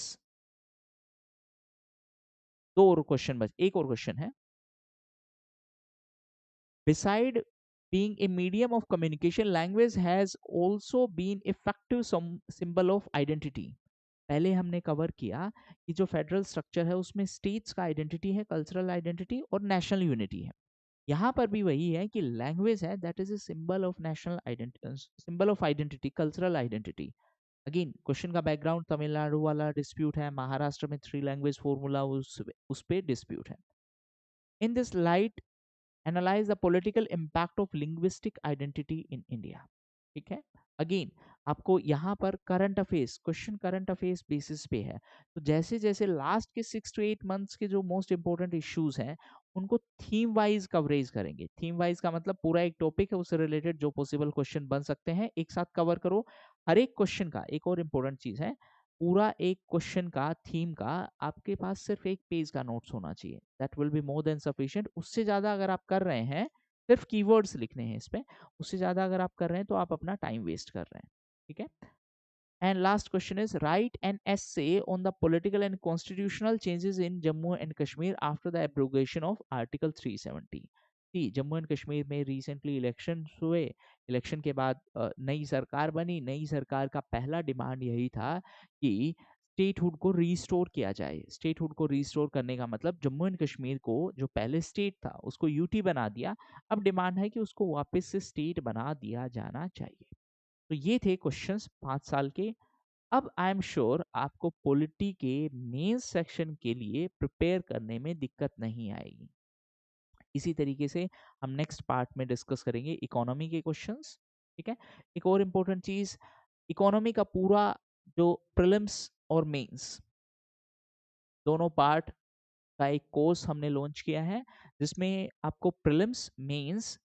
दो और क्वेश्चन बच, एक और क्वेश्चन है. Beside being a medium of communication, language has also been effective symbol of identity. पहले हमने कवर किया कि जो फेडरल स्ट्रक्चर है उसमें स्टेट्स का आइडेंटिटी है, कल्चरल आइडेंटिटी और नेशनल यूनिटी है. यहाँ पर भी वही है कि लैंग्वेज है that is a symbol of national identity, symbol of identity, cultural identity. Again question का बैकग्राउंड तमिलनाडु वाला डिस्प्यूट है, महाराष्ट्र में 3 लैंग्वेज फॉर्मूला उस पे डिस्प्यूट है. In this light analyse the political impact of linguistic identity in India. ठीक है, again आपको यहाँ पर current affairs, question current affairs basis पे है. तो जैसे जैसे लास्ट के 6 to 8 मंथ्स के जो मोस्ट इंपॉर्टेंट इश्यूज हैं उनको थीम वाइज कवरेज करेंगे. थीम वाइज का मतलब पूरा एक टॉपिक है, उससे रिलेटेड जो पॉसिबल क्वेश्चन बन सकते हैं एक साथ कवर करो. हर एक क्वेश्चन का एक और इम्पोर्टेंट चीज है, पूरा एक क्वेश्चन का थीम का आपके पास सिर्फ एक पेज का नोट्स होना चाहिए. That will be more than sufficient. उससे ज्यादा अगर आप कर रहे हैं, सिर्फ कीवर्ड्स लिखने हैं इस पे, उससे ज्यादा अगर आप कर रहे हैं तो आप अपना टाइम वेस्ट कर रहे हैं. ठीक है. And last question is write an essay on the political and constitutional changes in Jammu and Kashmir after the abrogation of Article 370. Jammu and Kashmir में रिसेंटली इलेक्शन हुए, इलेक्शन के बाद नई सरकार बनी. नई सरकार का पहला डिमांड यही था कि स्टेटहुड को रीस्टोर किया जाए. स्टेटहुड को रीस्टोर करने का मतलब जम्मू एंड कश्मीर को जो पहले स्टेट था उसको यूटी बना दिया. अब डिमांड है कि उसको वापस से स्टेट बना दिया जाना चाहिए. तो ये थे क्वेश्चंस 5 साल के. अब आई एम श्योर आपको पॉलिटी के मेन सेक्शन के लिए प्रिपेयर करने में दिक्कत नहीं आएगी. इसी तरीके से हम नेक्स्ट पार्ट में डिस्कस करेंगे इकोनॉमी के क्वेश्चंस. ठीक है. एक और इम्पोर्टेंट चीज, इकोनॉमी का पूरा जो प्रीलिम्स और मेंस दोनों पार्ट का एक कोर्स हमने लॉन्च किया है, जिसमें आपको प्रीलिम्स, मेंस,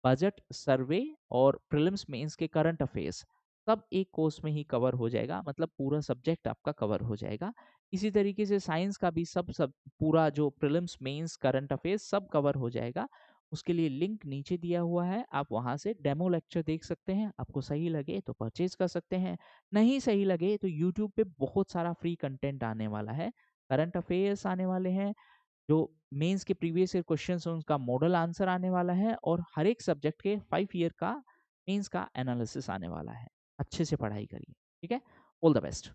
बजट, सर्वे और प्रीलिम्स मेंस के करंट अफेयर्स सब एक कोर्स में ही कवर हो जाएगा. मतलब पूरा सब्जेक्ट आपका कवर हो जाएगा. इसी तरीके से साइंस का भी सब पूरा जो प्रीलिम्स, मेंस, करंट अफेयर्स सब कवर हो जाएगा. उसके लिए लिंक नीचे दिया हुआ है, आप वहां से डेमो लेक्चर देख सकते हैं. आपको सही लगे तो परचेज कर सकते हैं, नहीं सही लगे तो यूट्यूब पे बहुत सारा फ्री कंटेंट आने वाला है. करंट अफेयर्स आने वाले हैं, जो मेंस के प्रीवियस ईयर क्वेश्चंस हैं उनका मॉडल आंसर आने वाला है, और हर एक सब्जेक्ट के 5 ईयर का मेंस का एनालिसिस आने वाला है. अच्छे से पढ़ाई करिए. ठीक है. All the best.